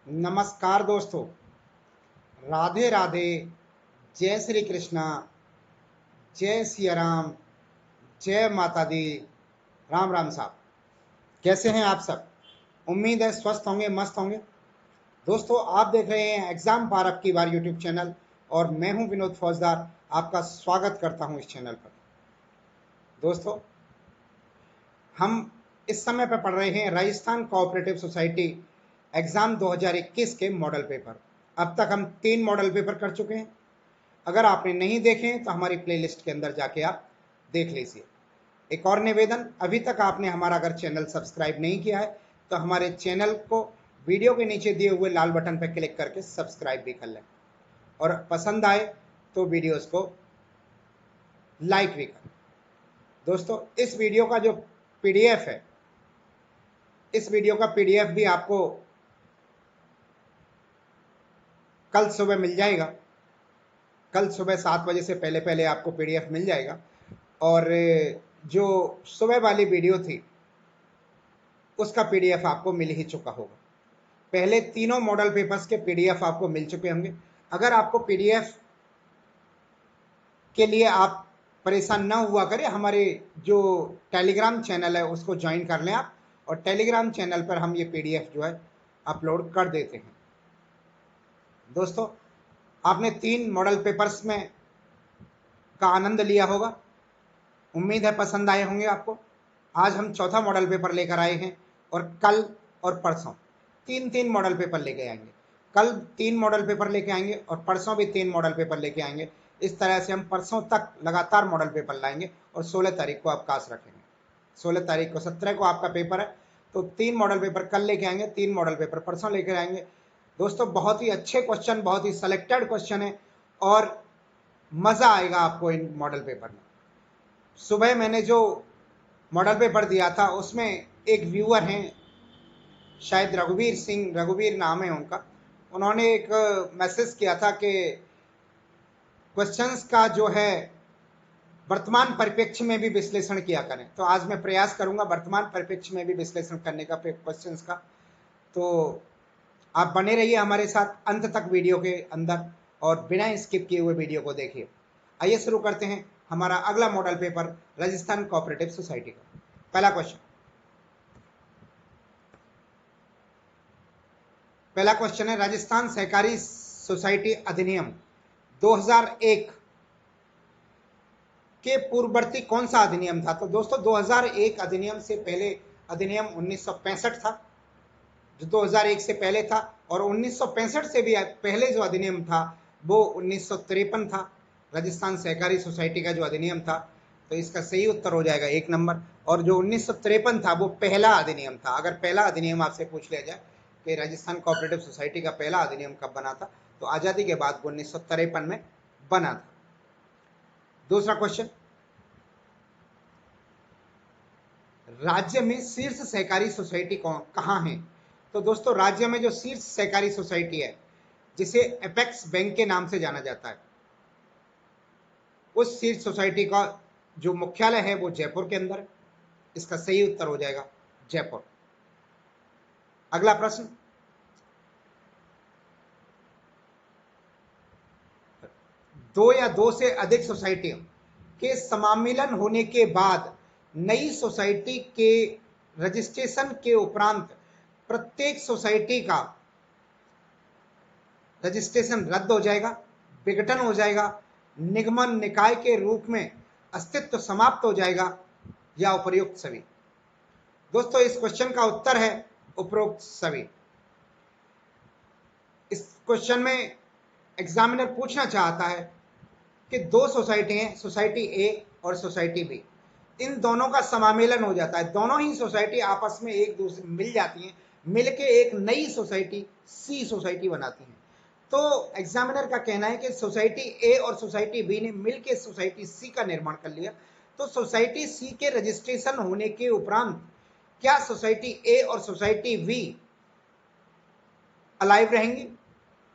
नमस्कार दोस्तों, राधे राधे, जय श्री कृष्णा, जय सिया राम, जय माता दी। राम राम साहब, कैसे हैं आप सब? उम्मीद है स्वस्थ होंगे, मस्त होंगे। दोस्तों, आप देख रहे हैं एग्जाम पार अब की बार यूट्यूब चैनल और मैं हूं विनोद फौजदार, आपका स्वागत करता हूं इस चैनल पर। दोस्तों, हम इस समय पर पढ़ रहे हैं राजस्थान कोऑपरेटिव सोसाइटी एग्जाम 2021 के मॉडल पेपर। अब तक हम 3 मॉडल पेपर कर चुके हैं। अगर आपने नहीं देखे तो हमारी प्लेलिस्ट के अंदर जाके आप देख लीजिए। एक और निवेदन, अभी तक आपने हमारा अगर चैनल सब्सक्राइब नहीं किया है तो हमारे चैनल को वीडियो के नीचे दिए हुए लाल बटन पर क्लिक करके सब्सक्राइब भी कर लें और पसंद आए तो वीडियोस को लाइक भी करें। दोस्तों, इस वीडियो का जो पीडीएफ है, इस वीडियो का पीडीएफ भी आपको कल सुबह मिल जाएगा। कल सुबह 7 बजे से पहले पहले आपको पीडीएफ मिल जाएगा। और जो सुबह वाली वीडियो थी उसका पीडीएफ आपको मिल ही चुका होगा। पहले तीनों मॉडल पेपर्स के पीडीएफ आपको मिल चुके होंगे। अगर आपको पीडीएफ के लिए आप परेशान ना हुआ करें, हमारे जो टेलीग्राम चैनल है उसको ज्वाइन कर लें आप, और टेलीग्राम चैनल पर हम ये पीडीएफ जो है अपलोड कर देते हैं। दोस्तों, आपने 3 मॉडल पेपर्स में का आनंद लिया होगा। उम्मीद है पसंद आए होंगे आपको। आज हम चौथा मॉडल पेपर लेकर आए हैं और कल और परसों 3-3 मॉडल पेपर लेके आएंगे। कल 3 मॉडल पेपर लेके आएंगे और परसों भी 3 मॉडल पेपर लेके आएंगे। इस तरह से हम परसों तक लगातार मॉडल पेपर लाएंगे और 16 तारीख को अवकाश रखेंगे। 16 तारीख को, 17 को आपका पेपर है, तो 3 मॉडल पेपर कल लेके आएंगे, 3 मॉडल पेपर परसों लेकर आएंगे। दोस्तों, बहुत ही अच्छे क्वेश्चन, बहुत ही सिलेक्टेड क्वेश्चन है और मज़ा आएगा आपको इन मॉडल पेपर में। सुबह मैंने जो मॉडल पेपर दिया था उसमें एक व्यूअर हैं, शायद रघुवीर सिंह, रघुवीर नाम है उनका। उन्होंने एक मैसेज किया था कि क्वेश्चंस का जो है वर्तमान परिप्रेक्ष्य में भी विश्लेषण किया करें। तो आज मैं प्रयास करूंगा वर्तमान परिप्रेक्ष्य में भी विश्लेषण करने का क्वेश्चंस का। तो आप बने रहिए हमारे साथ अंत तक वीडियो के अंदर और बिना स्किप किए हुए वीडियो को देखिए। आइए शुरू करते हैं हमारा अगला model paper Rajasthan cooperative society का। पहला क्वेश्चन है, राजस्थान सहकारी सोसाइटी अधिनियम 2001 के पूर्ववर्ती कौन सा अधिनियम था? तो दोस्तों, 2001 अधिनियम से पहले अधिनियम 1965 था, जो 2001 से पहले था। और 1965 से भी पहले जो अधिनियम था वो 1953 था, राजस्थान सहकारी सोसाइटी का जो अधिनियम था। तो इसका सही उत्तर हो जाएगा 1 नंबर। और जो 1953 था वो पहला अधिनियम था। अगर पहला अधिनियम आपसे पूछ लिया जाए कि राजस्थान कोऑपरेटिव सोसाइटी का पहला अधिनियम कब बना था, तो आज़ादी के बाद 1953 में बना था। दूसरा क्वेश्चन, राज्य में शीर्ष सहकारी सोसाइटी कहाँ है? तो दोस्तों, राज्य में जो शीर्ष सहकारी सोसाइटी है, जिसे एपेक्स बैंक के नाम से जाना जाता है, उस शीर्ष सोसाइटी का जो मुख्यालय है वो जयपुर के अंदर है। इसका सही उत्तर हो जाएगा जयपुर। अगला प्रश्न, दो या दो से अधिक सोसाइटियों के समामिलन होने के बाद नई सोसाइटी के रजिस्ट्रेशन के उपरांत प्रत्येक सोसाइटी का रजिस्ट्रेशन रद्द हो जाएगा, विघटन हो जाएगा, निगमन निकाय के रूप में अस्तित्व समाप्त हो जाएगा, या उपरोक्त सभी? दोस्तों, इस क्वेश्चन का उत्तर है उपरोक्त सभी। इस क्वेश्चन में एग्जामिनर पूछना चाहता है कि 2 सोसाइटी हैं, सोसाइटी ए और सोसाइटी बी, इन दोनों का समामेलन हो जाता है, दोनों ही सोसाइटी आपस में एक दूसरे मिल जाती हैं, मिलके एक नई सोसाइटी सी सोसाइटी बनाती हैं। तो एग्जामिनर का कहना है कि सोसाइटी ए और सोसाइटी बी ने मिलकर सोसाइटी सी का निर्माण कर लिया। तो सोसाइटी सी के रजिस्ट्रेशन होने के उपरांत क्या सोसाइटी ए और सोसाइटी बी अलाइव रहेंगी,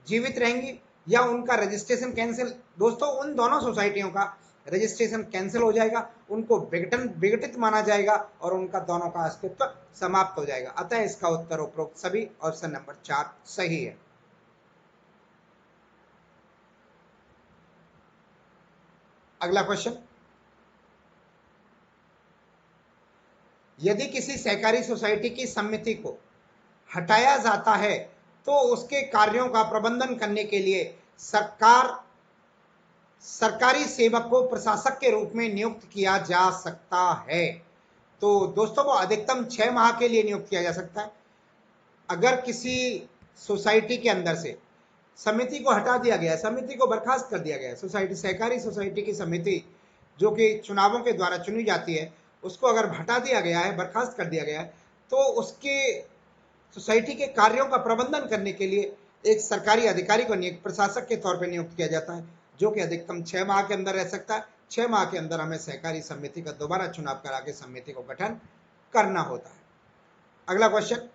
जीवित रहेंगी, या उनका रजिस्ट्रेशन कैंसिल? दोस्तों, उन दोनों सोसाइटियों का रजिस्ट्रेशन कैंसिल हो जाएगा, उनको विघटित माना जाएगा और उनका दोनों का अस्तित्व समाप्त हो जाएगा। अतः इसका उत्तर उपरोक्त सभी ऑप्शन नंबर 4 सही है। अगला क्वेश्चन, यदि किसी सहकारी सोसाइटी की समिति को हटाया जाता है तो उसके कार्यों का प्रबंधन करने के लिए सरकारी सेवक को प्रशासक के रूप में नियुक्त किया जा सकता है। तो दोस्तों वो अधिकतम 6 माह के लिए नियुक्त किया जा सकता है। अगर किसी सोसाइटी के अंदर से समिति को हटा दिया गया है, समिति को बर्खास्त कर दिया गया है, सहकारी सोसाइटी की समिति जो कि चुनावों के द्वारा चुनी जाती है, उसको अगर हटा दिया गया है, बर्खास्त कर दिया गया है, तो उसके सोसाइटी के कार्यों का प्रबंधन करने के लिए एक सरकारी अधिकारी को प्रशासक के तौर पर नियुक्त किया जाता है, जो कि अधिकतम 6 माह के अंदर रह सकता है। 6 माह के अंदर हमें सहकारी समिति का दोबारा चुनाव करा के समिति को गठन करना होता है। अगला क्वेश्चन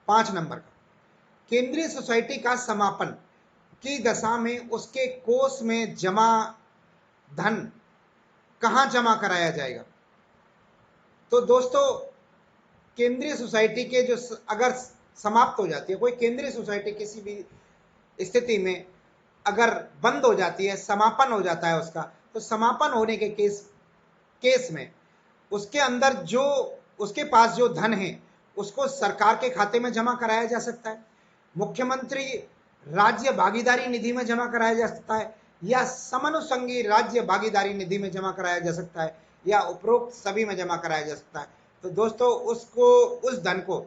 5 नंबर का, केंद्रीय सोसाइटी का समापन की दशा में उसके कोष में जमा धन कहां जमा कराया जाएगा? तो दोस्तों केंद्रीय सोसाइटी के जो अगर समाप्त हो जाती है, कोई केंद्रीय सोसाइटी किसी भी स्थिति में अगर बंद हो जाती है, समापन हो जाता है उसका, तो समापन होने के केस में उसके अंदर जो उसके पास जो धन है उसको सरकार के खाते में जमा कराया जा सकता है, मुख्यमंत्री राज्य भागीदारी निधि में जमा कराया जा सकता है, या समनुषंगी राज्य भागीदारी निधि में जमा कराया जा सकता है, या उपरोक्त सभी में जमा कराया जा सकता है। तो दोस्तों उसको उस धन को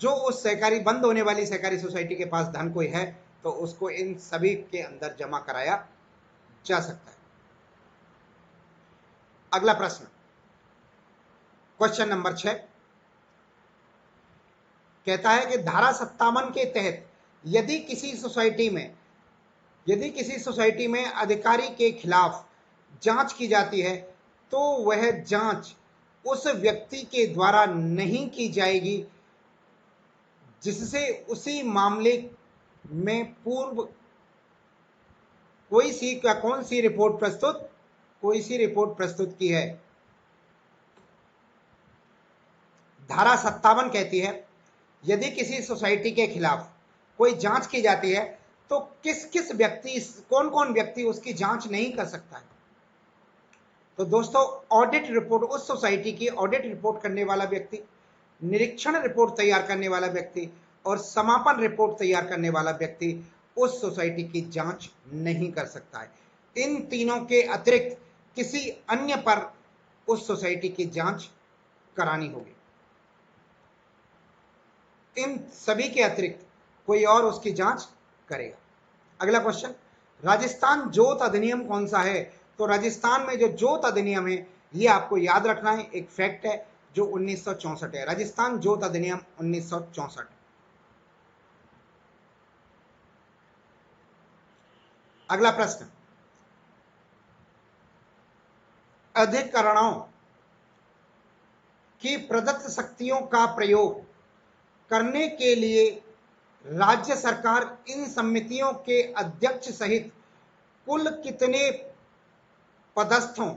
जो उस सहकारी बंद होने वाली सहकारी सोसाइटी के पास धन कोई है तो उसको इन सभी के अंदर जमा कराया जा सकता है। अगला प्रश्न क्वेश्चन नंबर 6 कहता है कि धारा 57 के तहत यदि किसी सोसाइटी में अधिकारी के खिलाफ जांच की जाती है तो वह जांच उस व्यक्ति के द्वारा नहीं की जाएगी जिससे उसी मामले में पूर्व कोई सी रिपोर्ट प्रस्तुत की है। धारा 57 कहती है यदि किसी सोसाइटी के खिलाफ कोई जांच की जाती है तो कौन कौन व्यक्ति उसकी जांच नहीं कर सकता है। तो दोस्तों ऑडिट रिपोर्ट, उस सोसाइटी की ऑडिट रिपोर्ट करने वाला व्यक्ति, निरीक्षण रिपोर्ट तैयार करने वाला व्यक्ति और समापन रिपोर्ट तैयार करने वाला व्यक्ति उस सोसाइटी की जांच नहीं कर सकता है। इन तीनों के अतिरिक्त किसी अन्य पर उस सोसाइटी की जांच करानी होगी। इन सभी के अतिरिक्त कोई और उसकी जांच करेगा। अगला क्वेश्चन, राजस्थान जोत अधिनियम कौन सा है? तो राजस्थान में जो जोत अधिनियम है ये आपको याद रखना है, एक फैक्ट है जो 1964 है। राजस्थान जोत अधिनियम 1964। अगला प्रश्न, अधिकरणों की प्रदत्त शक्तियों का प्रयोग करने के लिए राज्य सरकार इन समितियों के अध्यक्ष सहित कुल कितने पदस्थों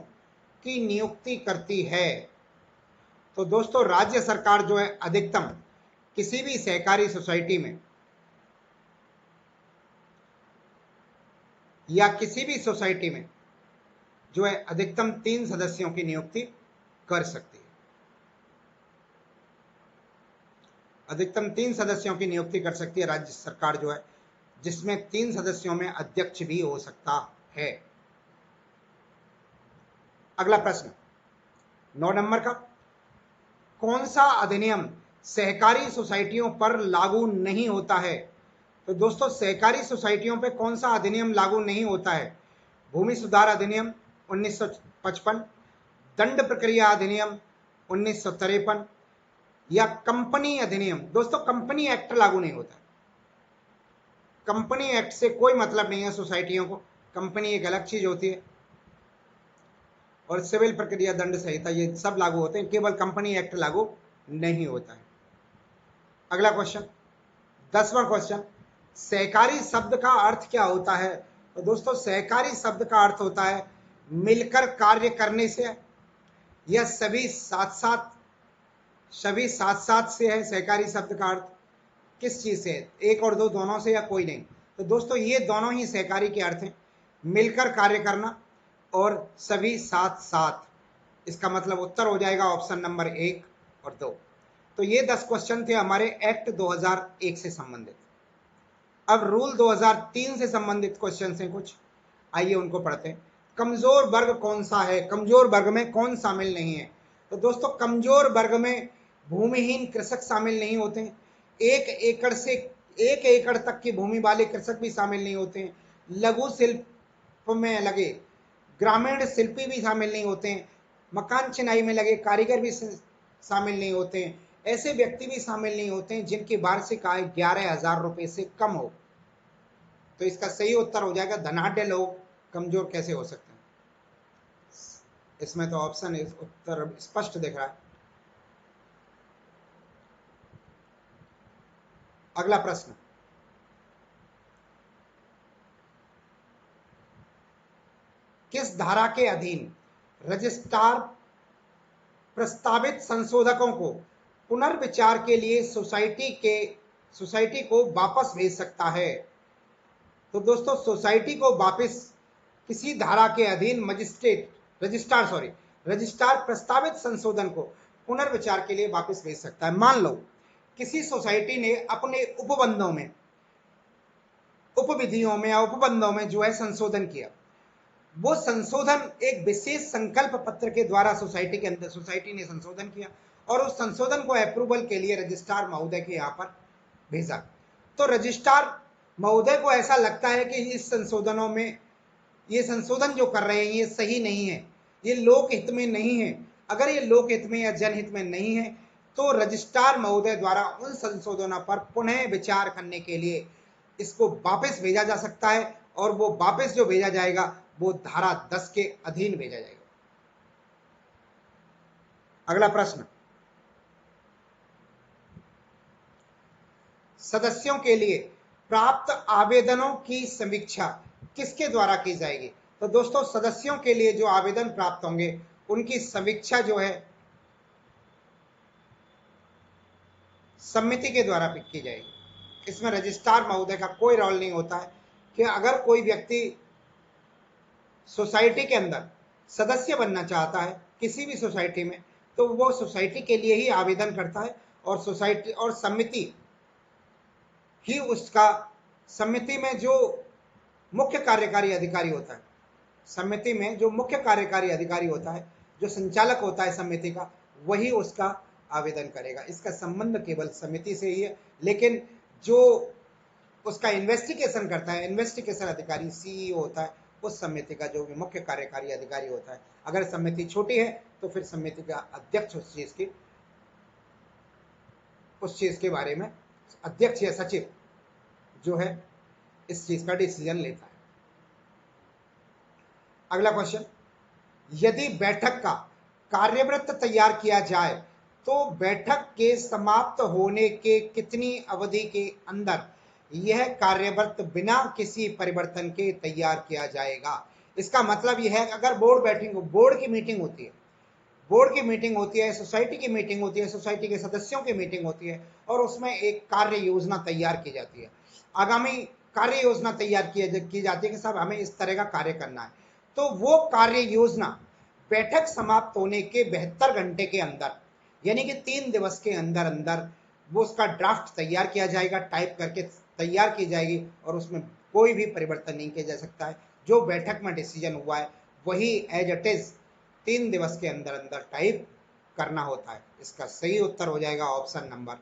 की नियुक्ति करती है? तो दोस्तों राज्य सरकार जो है अधिकतम किसी भी सहकारी सोसाइटी में या किसी भी सोसाइटी में जो है अधिकतम 3 सदस्यों की नियुक्ति कर सकती है। अधिकतम 3 सदस्यों की नियुक्ति कर सकती है राज्य सरकार जो है, जिसमें 3 सदस्यों में अध्यक्ष भी हो सकता है। अगला प्रश्न 9 नंबर का, कौन सा अधिनियम सहकारी सोसाइटियों पर लागू नहीं होता है? तो दोस्तों सहकारी सोसाइटियों पर कौन सा अधिनियम लागू नहीं होता है? भूमि सुधार अधिनियम 1955, दंड प्रक्रिया अधिनियम 1953 या कंपनी अधिनियम। दोस्तों कंपनी एक्ट लागू नहीं होता। कंपनी एक्ट से कोई मतलब नहीं है सोसाइटियों को, कंपनी एक अलग चीज होती है और सिविल प्रक्रिया दंड संहिता ये सब लागू होते हैं, केवल कंपनी एक्ट लागू नहीं होता है। अगला क्वेश्चन 10वां क्वेश्चन, सहकारी शब्द का अर्थ क्या होता है? तो दोस्तों सहकारी शब्द का अर्थ होता है मिलकर कार्य करने से, या सभी साथ साथ से है सहकारी शब्द का अर्थ? किस चीज से है? एक और दो दोनों से या कोई नहीं? तो दोस्तों ये दोनों ही सहकारी के अर्थ हैं, मिलकर कार्य करना और सभी साथ साथ। इसका मतलब उत्तर हो जाएगा ऑप्शन नंबर 1 और 2। तो ये 10 क्वेश्चन थे हमारे एक्ट 2001 से संबंधित। अब रूल 2003 से संबंधित क्वेश्चन हैं कुछ, आइए उनको पढ़ते हैं। कमजोर वर्ग कौन सा है? कमजोर वर्ग में कौन शामिल नहीं है? तो दोस्तों कमजोर वर्ग में भूमिहीन कृषक शामिल नहीं होते हैं, 1 एकड़ तक की भूमि वाले कृषक भी शामिल नहीं होते हैं, लघु शिल्प में लगे ग्रामीण शिल्पी भी शामिल नहीं होते हैं, मकान चिनाई में लगे कारीगर भी शामिल नहीं होते हैं, ऐसे व्यक्ति भी शामिल नहीं होते हैं जिनकी वार्षिक आय 11,000 रुपए से कम हो। तो इसका सही उत्तर हो जाएगा धनाढ्य लोग कमजोर कैसे हो सकते हैं। इसमें तो ऑप्शन उत्तर स्पष्ट दिख रहा है। अगला प्रश्न, किस धारा के अधीन रजिस्ट्रार प्रस्तावित संशोधकों को पुनर्विचार के लिए सोसाइटी को वापस भेज सकता है? तो दोस्तों सोसाइटी को वापस किसी धारा के अधीन रजिस्ट्रार प्रस्तावित संशोधन को पुनर्विचार के लिए वापस भेज सकता है। मान लो किसी सोसाइटी ने अपने उपविधियों में या उपबंधों में जो है संशोधन किया, वो संशोधन एक विशेष संकल्प पत्र के द्वारा सोसाइटी ने संशोधन किया और उस संशोधन को अप्रूवल के लिए रजिस्ट्रार महोदय के यहाँ पर भेजा। तो रजिस्ट्रार महोदय को ऐसा लगता है कि इस संशोधनों में ये संशोधन जो कर रहे हैं ये सही नहीं है, ये लोक हित में नहीं है। अगर ये लोक हित में या जनहित में नहीं है तो रजिस्ट्रार महोदय द्वारा उन संशोधनों पर पुनः विचार करने के लिए इसको वापस भेजा जा सकता है, और वो वापस जो भेजा जाएगा वो धारा 10 के अधीन भेजा जाएगा। अगला प्रश्न, सदस्यों के लिए प्राप्त आवेदनों की समीक्षा किसके द्वारा की जाएगी? तो दोस्तों सदस्यों के लिए जो आवेदन प्राप्त होंगे उनकी समीक्षा जो है समिति के द्वारा की जाएगी। इसमें रजिस्ट्रार महोदय का कोई रोल नहीं होता है कि अगर कोई व्यक्ति सोसाइटी के अंदर सदस्य बनना चाहता है किसी भी सोसाइटी में, तो वो सोसाइटी के लिए ही आवेदन करता है और सोसाइटी और समिति ही उसका, समिति में जो मुख्य कार्यकारी अधिकारी होता है, समिति में जो मुख्य कार्यकारी अधिकारी होता है, जो संचालक होता है समिति का, वही उसका आवेदन करेगा। इसका संबंध केवल समिति से ही है, लेकिन जो उसका इन्वेस्टिगेशन करता है, इन्वेस्टिगेशन अधिकारी सीईओ होता है, उस समिति का जो भी मुख्य कार्यकारी अधिकारी होता है। अगर समिति छोटी है तो फिर समिति का अध्यक्ष उस चीज के बारे में अध्यक्ष या सचिव जो है इस चीज का डिसीजन लेता है। अगला क्वेश्चन, यदि बैठक का कार्यवृत्त तैयार किया जाए तो बैठक के समाप्त होने के कितनी अवधि के अंदर यह कार्यवृत्त बिना किसी परिवर्तन के तैयार किया जाएगा? इसका मतलब यह है अगर बोर्ड की मीटिंग होती है, सोसाइटी की मीटिंग होती है, सोसाइटी के सदस्यों की मीटिंग होती है और उसमें एक कार्य योजना तैयार की जाती है, आगामी कार्य योजना तैयार की जाती है कि साहब हमें इस तरह का कार्य करना है। तो वो कार्य योजना बैठक समाप्त होने के 72 घंटे के अंदर, यानी कि 3 दिवस के अंदर अंदर वो उसका ड्राफ्ट तैयार किया जाएगा, टाइप करके तैयार की जाएगी और उसमें कोई भी परिवर्तन नहीं किया जा सकता है। जो बैठक में डिसीजन हुआ है वही एज इट इज 3 दिवस के अंदर अंदर टाइप करना होता है। इसका सही उत्तर हो जाएगा ऑप्शन नंबर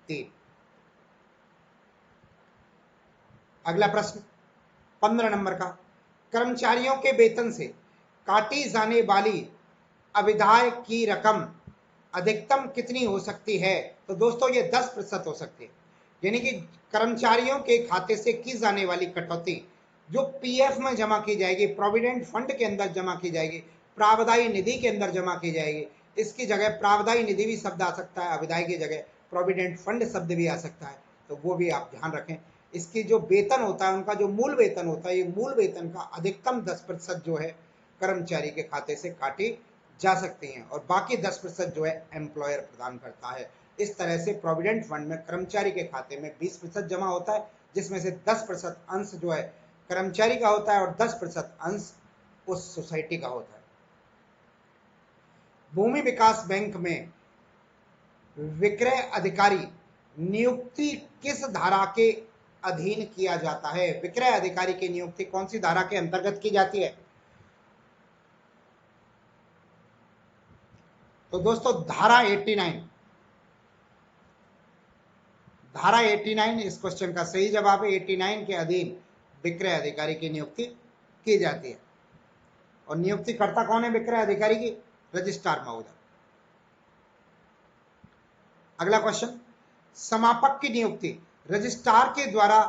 3। अगला प्रश्न 15 नंबर का, कर्मचारियों के वेतन से काटी जाने वाली अविधाय की रकम अधिकतम कितनी हो सकती है? तो दोस्तों ये 10% हो सकती है, यानी कि कर्मचारियों के खाते से की जाने वाली कटौती जो पीएफ में जमा की जाएगी, प्रोविडेंट फंड के अंदर जमा की जाएगी, प्रावधायी निधि के अंदर जमा की जाएगी। इसकी जगह प्रावधायी निधि भी शब्द आ सकता है, अविधाय की जगह प्रोविडेंट फंड शब्द भी आ सकता है, तो वो भी आप ध्यान रखें। इसकी जो वेतन होता है, उनका जो मूल वेतन होता है, ये मूल वेतन का अधिकतम 10% जो है कर्मचारी के खाते से काटी जा सकती हैं और बाकी 10% जो है एम्प्लॉयर प्रदान करता है। इस तरह से प्रोविडेंट फंड में कर्मचारी के खाते में 20% जमा होता है, जिसमें से 10% अंश जो है कर्मचारी का होता है और 10% अंश उस सोसाइटी का होता है। भूमि विकास बैंक में विक्रय अधिकारी नियुक्ति किस धारा के अधीन किया जाता है? विक्रय अधिकारी की नियुक्ति कौन सी धारा के अंतर्गत की जाती है? तो दोस्तों धारा 89, धारा 89 इस क्वेश्चन का सही जवाब है। 89 के अधीन विक्रय अधिकारी की नियुक्ति की जाती है और नियुक्ति करता कौन है विक्रय अधिकारी की? रजिस्ट्रार महोदय। अगला क्वेश्चन, समापक की नियुक्ति रजिस्ट्रार के द्वारा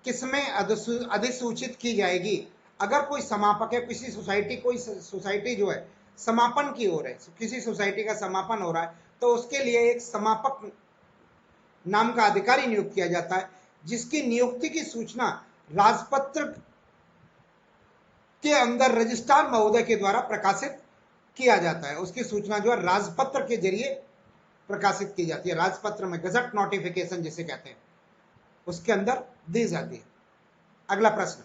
किसमें अधिसूचित की जाएगी? अगर कोई समापक है, किसी सोसाइटी, कोई सोसाइटी जो है समापन की ओर है, किसी सोसाइटी का समापन हो रहा है, तो उसके लिए एक समापक नाम का अधिकारी नियुक्त किया जाता है, जिसकी नियुक्ति की सूचना राजपत्र के अंदर रजिस्ट्रार महोदय के द्वारा प्रकाशित किया जाता है। उसकी सूचना जो है राजपत्र के जरिए प्रकाशित की जाती है। राजपत्र में गजट नोटिफिकेशन जिसे कहते हैं, उसके अंदर दी जाती है। अगला प्रश्न,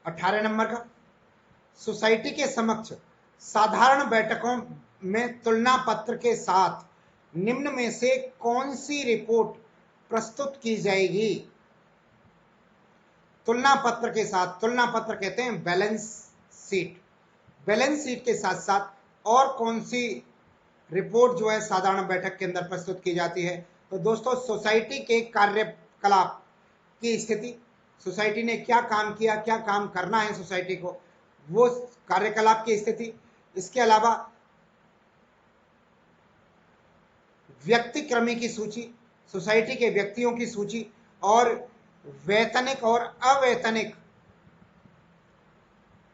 अठारह नंबर का, सोसाइटी के समक्ष साधारण बैठकों में तुलना पत्र के साथ निम्न में से कौन सी रिपोर्ट प्रस्तुत की जाएगी? तुलना पत्र के साथ, तुलना पत्र कहते हैं बैलेंस शीट, बैलेंस शीट के साथ साथ और कौन सी रिपोर्ट जो है साधारण बैठक के अंदर प्रस्तुत की जाती है? तो दोस्तों सोसाइटी के कार्यकलाप की स्थिति, सोसाइटी ने क्या काम किया, क्या काम करना है सोसाइटी को, वो कार्यकलाप की स्थिति। इसके अलावा व्यक्ति क्रमी की सूची, सोसाइटी के व्यक्तियों की सूची, और वेतनिक और अवेतनिक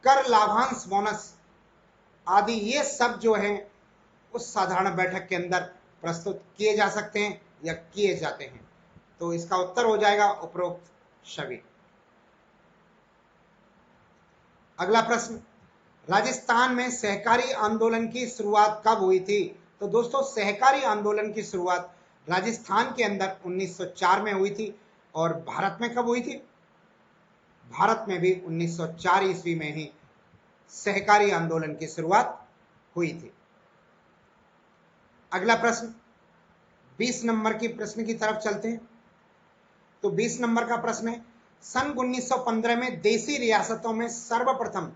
कर, लाभांश, बोनस आदि, ये सब जो है उस साधारण बैठक के अंदर प्रस्तुत किए जा सकते हैं या किए जाते हैं। तो इसका उत्तर हो जाएगा उपरोक्त सभी। अगला प्रश्न, राजस्थान में सहकारी आंदोलन की शुरुआत कब हुई थी? तो दोस्तों सहकारी आंदोलन की शुरुआत राजस्थान के अंदर 1904 में हुई थी और भारत में कब हुई थी? भारत में भी 1904 ईस्वी में ही सहकारी आंदोलन की शुरुआत हुई थी। अगला प्रश्न 20 नंबर की प्रश्न की तरफ चलते हैं। तो 20 नंबर का प्रश्न है, सन 1915 में देशी रियासतों में सर्वप्रथम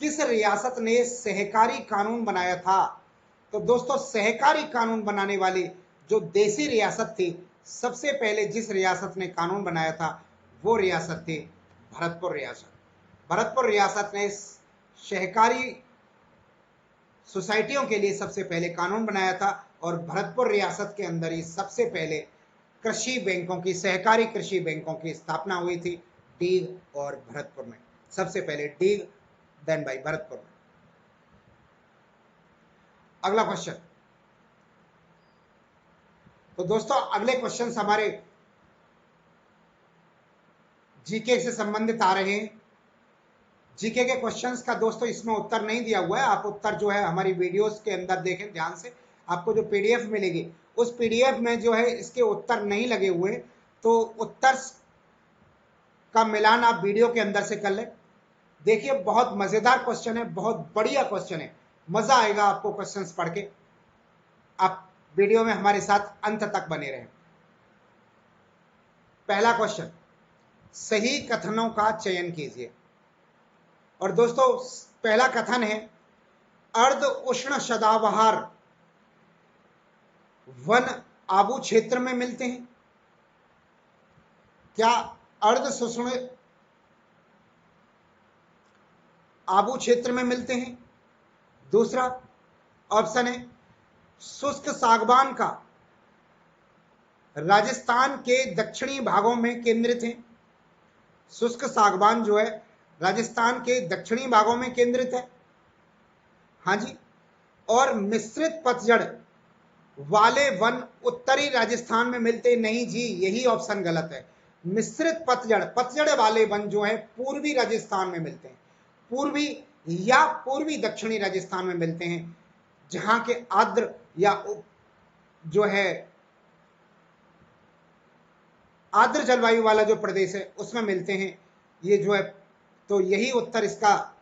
किस रियासत ने सहकारी कानून बनाया था? तो दोस्तों सहकारी कानून बनाने वाली जो देशी रियासत थी, सबसे पहले जिस रियासत ने कानून बनाया था वो रियासत थी भरतपुर रियासत। भरतपुर रियासत ने सहकारी सोसाइटियों के लिए सबसे पहले कानून बनाया था और भरतपुर रियासत के अंदर ही सबसे पहले कृषि बैंकों की, सहकारी कृषि बैंकों की स्थापना हुई थी डीग और भरतपुर में। सबसे पहले डीग, देन बाई भरतपुर में। अगला क्वेश्चन, तो दोस्तों अगले क्वेश्चन हमारे जीके से संबंधित आ रहे हैं। जीके के क्वेश्चंस का दोस्तों इसमें उत्तर नहीं दिया हुआ है, आप उत्तर जो है हमारी वीडियोस के अंदर देखें ध्यान से, आपको जो पीडीएफ मिलेगी उस पीडीएफ में जो है इसके उत्तर नहीं लगे हुए, तो उत्तर का मिलान आप वीडियो के अंदर से कर लें। देखिए बहुत मजेदार क्वेश्चन है, बहुत बढ़िया क्वेश्चन है, मजा आएगा आपको क्वेश्चंस पढ़ के। आप वीडियो में हमारे साथ अंत तक बने रहें। पहला क्वेश्चन, सही कथनों का चयन कीजिए। और दोस्तों पहला कथन है, अर्ध उष्ण सदाबहार वन आबू क्षेत्र में मिलते हैं। क्या अर्ध शुष्ण आबू क्षेत्र में मिलते हैं? दूसरा ऑप्शन है, शुष्क सागवान का राजस्थान के दक्षिणी भागों में केंद्रित है। शुष्क सागवान जो है राजस्थान के दक्षिणी भागों में केंद्रित है, हाँ जी। और मिश्रित पतझड़ वाले वन उत्तरी राजस्थान में मिलते नहीं जी, यही ऑप्शन गलत है। मिश्रित पतझड़, पतझड़ वाले वन जो है पूर्वी राजस्थान में मिलते हैं, पूर्वी या पूर्वी दक्षिणी राजस्थान में मिलते हैं, जहां के आर्द्र या जो है आर्द्र जलवायु वाला जो प्रदेश है उसमें मिलते हैं ये जो है। तो यही उत्तर इसका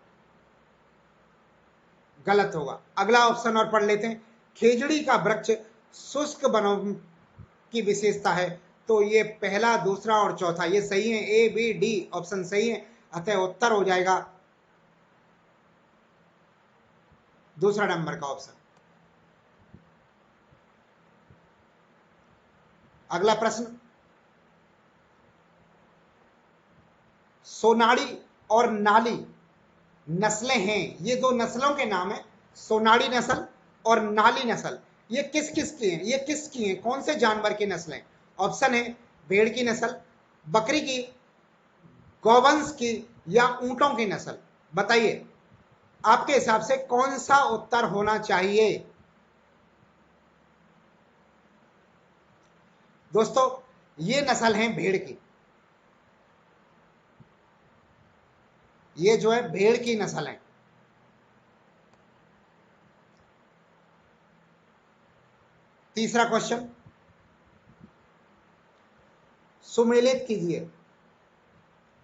गलत होगा। अगला ऑप्शन और पढ़ लेते हैं। खेजड़ी का वृक्ष शुष्क वनों की विशेषता है। तो ये पहला, दूसरा और चौथा ये सही है, ए बी डी ऑप्शन सही है, अतः उत्तर हो जाएगा दूसरा नंबर का ऑप्शन। अगला प्रश्न, सोनाड़ी और नाली नस्लें हैं, ये दो नस्लों के नाम है, सोनाड़ी नस्ल और नाली नस्ल, ये किस किस की हैं, ये किसकी हैं, कौन से जानवर की नस्लें? ऑप्शन है भेड़ की नस्ल, बकरी की, गौवंश की या ऊंटों की नस्ल। बताइए आपके हिसाब से कौन सा उत्तर होना चाहिए? दोस्तों ये नस्ल है भेड़ की, ये जो है भेड़ की नस्ल है। तीसरा क्वेश्चन सुमेलित कीजिए।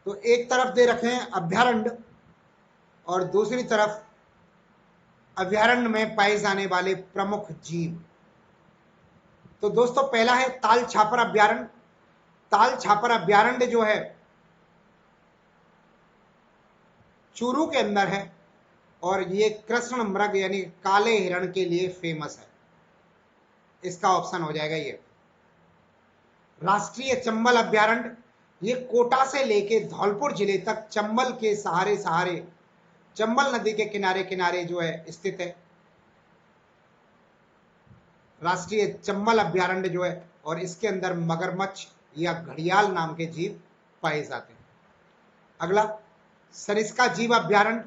तो एक तरफ दे रखे हैं अभ्यारण्य और दूसरी तरफ अभ्यारण्य में पाए जाने वाले प्रमुख जीव। तो दोस्तों पहला है ताल छापर अभ्यारण्य। ताल छापर अभ्यारण्य जो है चूरू के अंदर है और ये कृष्ण मृग यानी काले हिरण के लिए फेमस है, इसका ऑप्शन हो जाएगा ये। राष्ट्रीय चंबल अभ्यारण्य, ये कोटा से लेके धौलपुर जिले तक चंबल के सहारे सहारे, चंबल नदी के किनारे किनारे जो है स्थित है राष्ट्रीय चंबल अभ्यारण्य जो है, और इसके अंदर मगरमच्छ या घड़ियाल नाम के जीव पाए जाते हैं। अगला सरिस्का जीव अभ्यारण्य,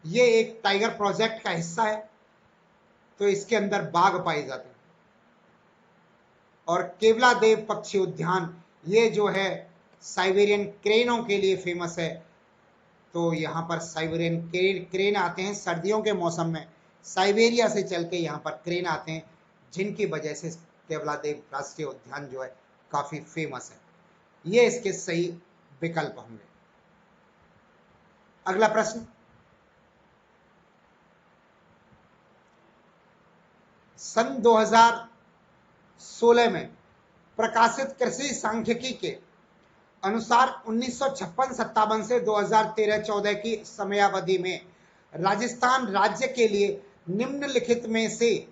ये एक टाइगर प्रोजेक्ट का हिस्सा है, तो इसके अंदर बाघ पाए जाते हैं। और केवला देव पक्षी उद्यान, ये जो है साइबेरियन क्रेनों के लिए फेमस है, तो यहाँ पर साइबेरियन क्रेन आते हैं सर्दियों के मौसम में, साइबेरिया से चल के यहाँ पर क्रेन आते हैं, जिनकी वजह से केवला देव राष्ट्रीय उद्यान जो है काफी फेमस है। ये इसके सही विकल्प होंगे। अगला प्रश्न, सन 2016 में प्रकाशित कृषि सांख्यिकी के अनुसार 1956-57 से 2013-14 की समयावधि में राजस्थान राज्य के लिए निम्नलिखित में से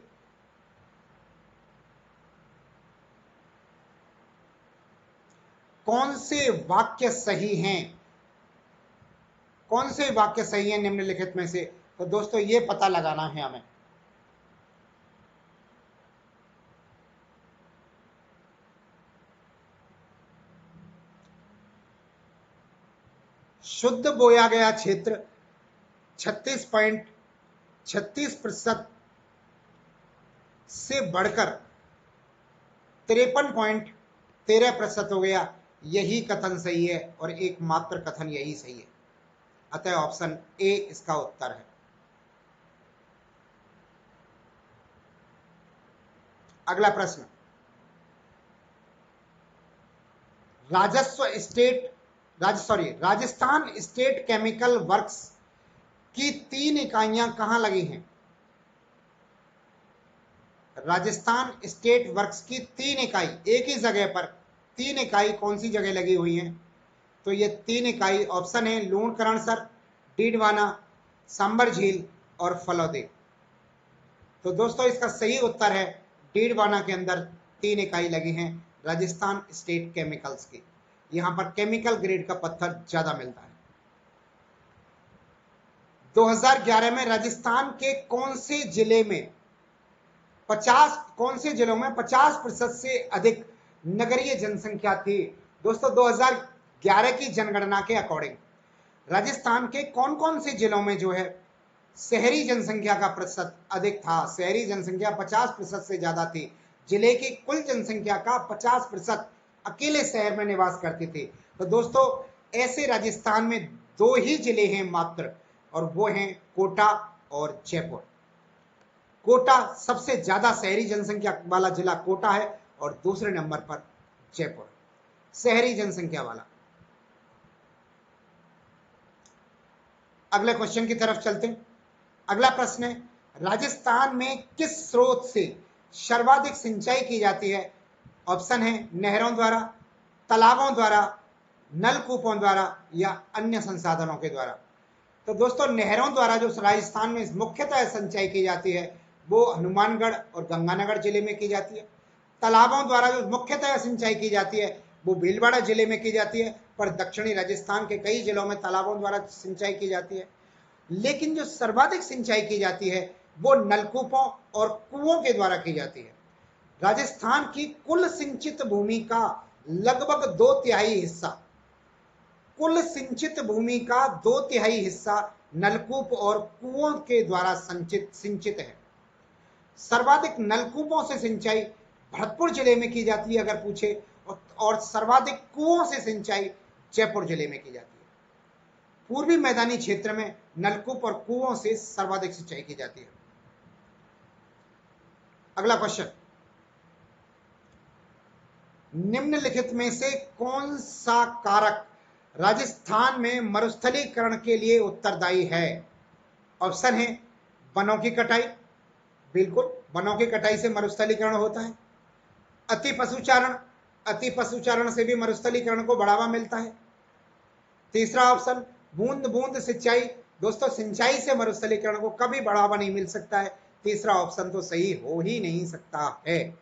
कौन से वाक्य सही हैं? कौन से वाक्य सही हैं निम्नलिखित में से? तो दोस्तों ये पता लगाना है हमें। शुद्ध बोया गया क्षेत्र 36.36% से बढ़कर 53.13% हो गया, यही कथन सही है और एकमात्र कथन यही सही है, अतः ऑप्शन ए इसका उत्तर है। अगला प्रश्न, राजस्थान स्टेट केमिकल वर्क्स की 3 इकाइयां कहां लगी हैं? राजस्थान स्टेट वर्क्स की 3 इकाई एक ही जगह पर, 3 इकाई कौन सी जगह लगी हुई हैं? तो ये 3 इकाई ऑप्शन है लूणकरणसर, डीडवाना, सांबर झील और फलौदी। तो दोस्तों इसका सही उत्तर है डीडवाना के अंदर 3 इकाई लगी हैं राजस्थान स्टेट केमिकल्स की, यहां पर केमिकल ग्रेड का पत्थर ज्यादा मिलता है। 2011 में राजस्थान के कौन से जिलों में 50% से अधिक नगरीय जनसंख्या थी? दोस्तों 2011 की जनगणना के अकॉर्डिंग राजस्थान के कौन कौन से जिलों में जो है शहरी जनसंख्या का प्रतिशत अधिक था? शहरी जनसंख्या 50% से ज्यादा थी, जिले की कुल जनसंख्या का 50% अकेले शहर में निवास करती थी। तो दोस्तों ऐसे राजस्थान में दो ही जिले हैं मात्र, और वो हैं कोटा और जयपुर। कोटा सबसे ज्यादा शहरी जनसंख्या वाला जिला कोटा है और दूसरे नंबर पर जयपुर, शहरी जनसंख्या वाला। अगले क्वेश्चन की तरफ चलते हैं। अगला प्रश्न है, राजस्थान में किस स्रोत से सर्वाधिक सिंचाई की जाती है? ऑप्शन है नहरों द्वारा, तालाबों द्वारा, नलकूपों द्वारा या अन्य संसाधनों के द्वारा। तो दोस्तों नहरों द्वारा जो राजस्थान में मुख्यतः सिंचाई की जाती है वो हनुमानगढ़ और गंगानगर जिले में की जाती है। तालाबों द्वारा जो मुख्यतः सिंचाई की जाती है वो भीलवाड़ा जिले में की जाती है, पर दक्षिणी राजस्थान के कई जिलों में तालाबों द्वारा सिंचाई की जाती है। लेकिन जो सर्वाधिक सिंचाई की जाती है वो नलकूपों और कुओं के द्वारा की जाती है। राजस्थान की कुल सिंचित भूमि का लगभग 2/3 हिस्सा, कुल सिंचित भूमि का 2/3 हिस्सा नलकूप और कुओं के द्वारा सिंचित है। सर्वाधिक नलकूपों से सिंचाई भरतपुर जिले में की जाती है अगर पूछे, और सर्वाधिक कुओं से सिंचाई जयपुर जिले में की जाती है। पूर्वी मैदानी क्षेत्र में नलकूप और कुओं से सर्वाधिक सिंचाई की जाती है। अगला क्वेश्चन, निम्नलिखित में से कौन सा कारक राजस्थान में मरुस्थलीकरण के लिए उत्तरदायी है? ऑप्शन है वनों की कटाई, बिल्कुल वनों की कटाई से मरुस्थलीकरण होता है। अति पशुचारण, अति पशुचारण से भी मरुस्थलीकरण को बढ़ावा मिलता है। तीसरा ऑप्शन बूंद बूंद सिंचाई, दोस्तों सिंचाई से मरुस्थलीकरण को कभी बढ़ावा नहीं मिल सकता है, तीसरा ऑप्शन तो सही हो ही नहीं सकता है।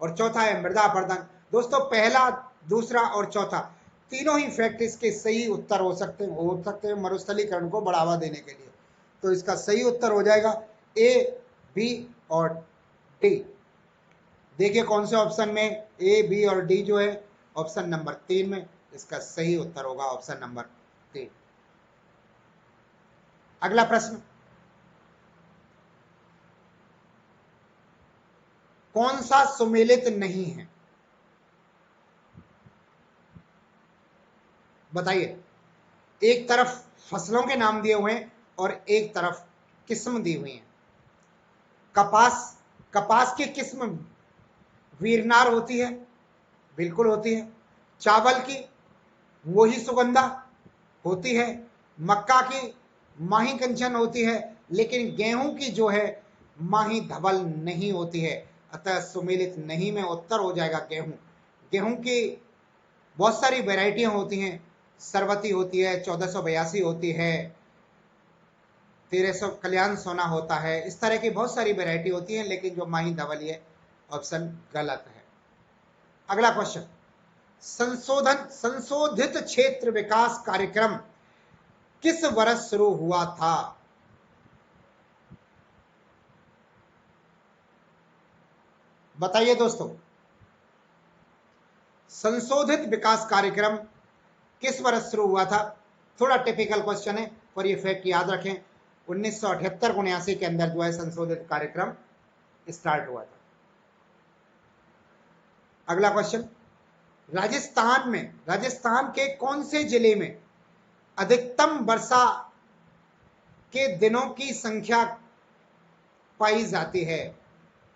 और चौथा है मृदा अपरदन। दोस्तों पहला, दूसरा और चौथा तीनों ही फैक्ट इसके सही उत्तर हो सकते हैं मरुस्थलीकरण को बढ़ावा देने के लिए। तो इसका सही उत्तर हो जाएगा ए, बी और डी। देखिए कौन से ऑप्शन में ए, बी और डी जो है, ऑप्शन नंबर 3 में इसका सही उत्तर होगा ऑप्शन नंबर 3। अगला प्रश्न, कौन सा सुमेलित नहीं है? बताइए। एक तरफ फसलों के नाम दिए हुए हैं और एक तरफ किस्म दी हुई है। कपास, कपास की किस्म वीरनार होती है, बिल्कुल होती है। चावल की वही सुगंधा होती है। मक्का की माही कंचन होती है, लेकिन गेहूं की जो है माही धवल नहीं होती है। अतः सुमेलित नहीं में उत्तर हो जाएगा गेहूं। गेहूं की बहुत सारी वैरायटियां होती हैं, सरवती होती है, 1482 होती है, 1300 कल्याण सोना होता है, इस तरह की बहुत सारी वैरायटी होती है, लेकिन जो माही धवल है ऑप्शन गलत है। अगला क्वेश्चन, संशोधित क्षेत्र विकास कार्यक्रम किस वर्ष शुरू हुआ था? बताइए दोस्तों, संशोधित विकास कार्यक्रम किस वर्ष शुरू हुआ था? थोड़ा टिपिकल क्वेश्चन है और ये फैक्ट याद रखें, 1978-79 के अंदर जो है संशोधित कार्यक्रम स्टार्ट हुआ था। अगला क्वेश्चन, राजस्थान के कौन से जिले में अधिकतम वर्षा के दिनों की संख्या पाई जाती है?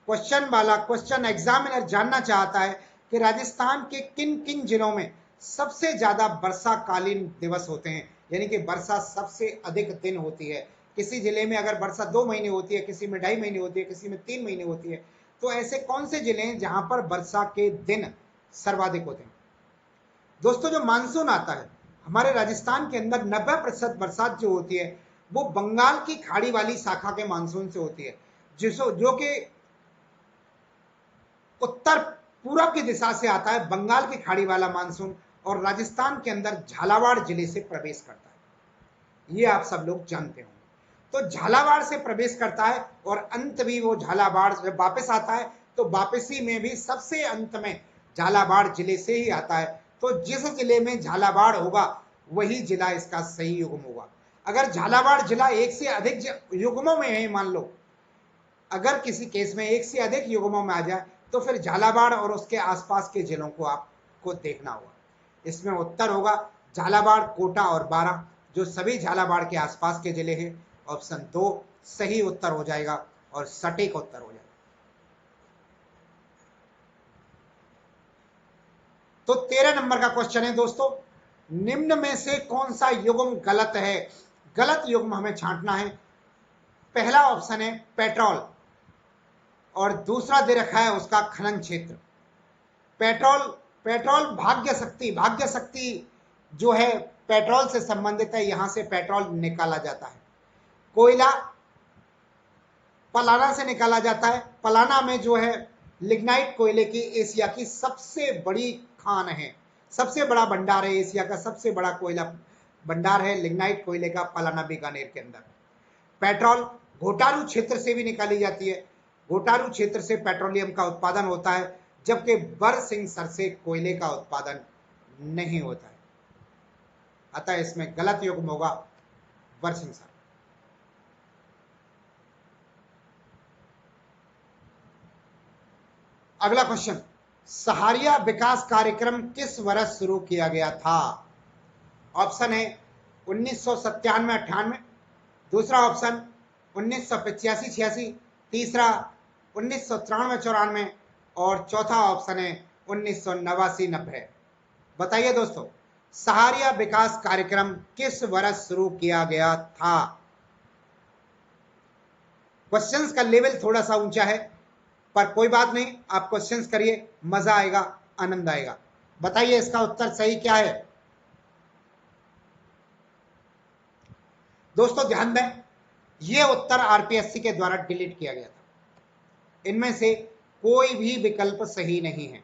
क्वेश्चन एग्जामिनर जानना चाहता है कि राजस्थान के किन किन जिलों में सबसे ज्यादा वर्षाकालीन दिवस होते हैं, यानी कि वर्षा सबसे अधिक दिन होती है। किसी जिले में अगर वर्षा 2 महीने होती है, किसी में 2.5 महीने होती है, किसी में 3 महीने होती है, तो ऐसे कौन से जिले हैं जहां पर वर्षा के दिन सर्वाधिक होते हैं? दोस्तों जो मानसून आता है हमारे राजस्थान के अंदर 90% बरसात जो होती है वो बंगाल की खाड़ी वाली शाखा के मानसून से होती है, जो कि उत्तर पूरब की दिशा से आता है, बंगाल की खाड़ी वाला मानसून, और राजस्थान के अंदर झालावाड़ जिले से प्रवेश करता है। ये आप सब लोग जानते होंगे। तो झालावाड़ से प्रवेश करता है और अंत भी वो झालावाड़ जब वापस आता है तो वापसी में भी सबसे अंत में झालावाड़ जिले से ही आता है। तो जिस जिले में झालावाड़ होगा वही जिला इसका सही युग्म होगा। अगर झालावाड़ जिला एक से अधिक युग्मों में है, मान लो अगर किसी केस में एक से अधिक युग्मों में आ जाए तो फिर झालावाड़ और उसके आसपास के जिलों को आपको देखना होगा। इसमें उत्तर होगा झालावाड़, कोटा और बारां, जो सभी झालावाड़ के आसपास के जिले हैं। ऑप्शन 2 सही उत्तर हो जाएगा और सटीक उत्तर हो जाएगा। तो 13 नंबर का क्वेश्चन है दोस्तों, निम्न में से कौन सा युग्म गलत है? गलत युग्म हमें छांटना है। पहला ऑप्शन है पेट्रोल और दूसरा दे रखा है उसका खनन क्षेत्र। पेट्रोल, पेट्रोल भाग्य शक्ति, भाग्य शक्ति जो है पेट्रोल से संबंधित है, यहां से पेट्रोल निकाला जाता है। कोयला पलाना से निकाला जाता है। पलाना में जो है लिग्नाइट कोयले की एशिया की सबसे बड़ी खान है, सबसे बड़ा भंडार है, एशिया का सबसे बड़ा कोयला भंडार है लिग्नाइट कोयले का पलाना बीकानेर के अंदर। पेट्रोल घोटारू क्षेत्र से भी निकाली जाती है, घोटारू क्षेत्र से पेट्रोलियम का उत्पादन होता है, जबकि बरसिंहसर से कोयले का उत्पादन नहीं होता है। अतः इसमें गलत युग्म होगा बरसिंहसर। अगला क्वेश्चन, सहारिया विकास कार्यक्रम किस वर्ष शुरू किया गया था? ऑप्शन है 1997-98, दूसरा ऑप्शन 1985-86, तीसरा 1993-94 और चौथा ऑप्शन है 1989-90। बताइए दोस्तों, सहारिया विकास कार्यक्रम किस वर्ष शुरू किया गया था? क्वेश्चंस का लेवल थोड़ा सा ऊंचा है, पर कोई बात नहीं, आप क्वेश्चंस करिए, मजा आएगा, आनंद आएगा। बताइए इसका उत्तर सही क्या है? दोस्तों ध्यान दें, यह उत्तर आरपीएससी के द्वारा डिलीट किया गया था। इनमें से कोई भी विकल्प सही नहीं है,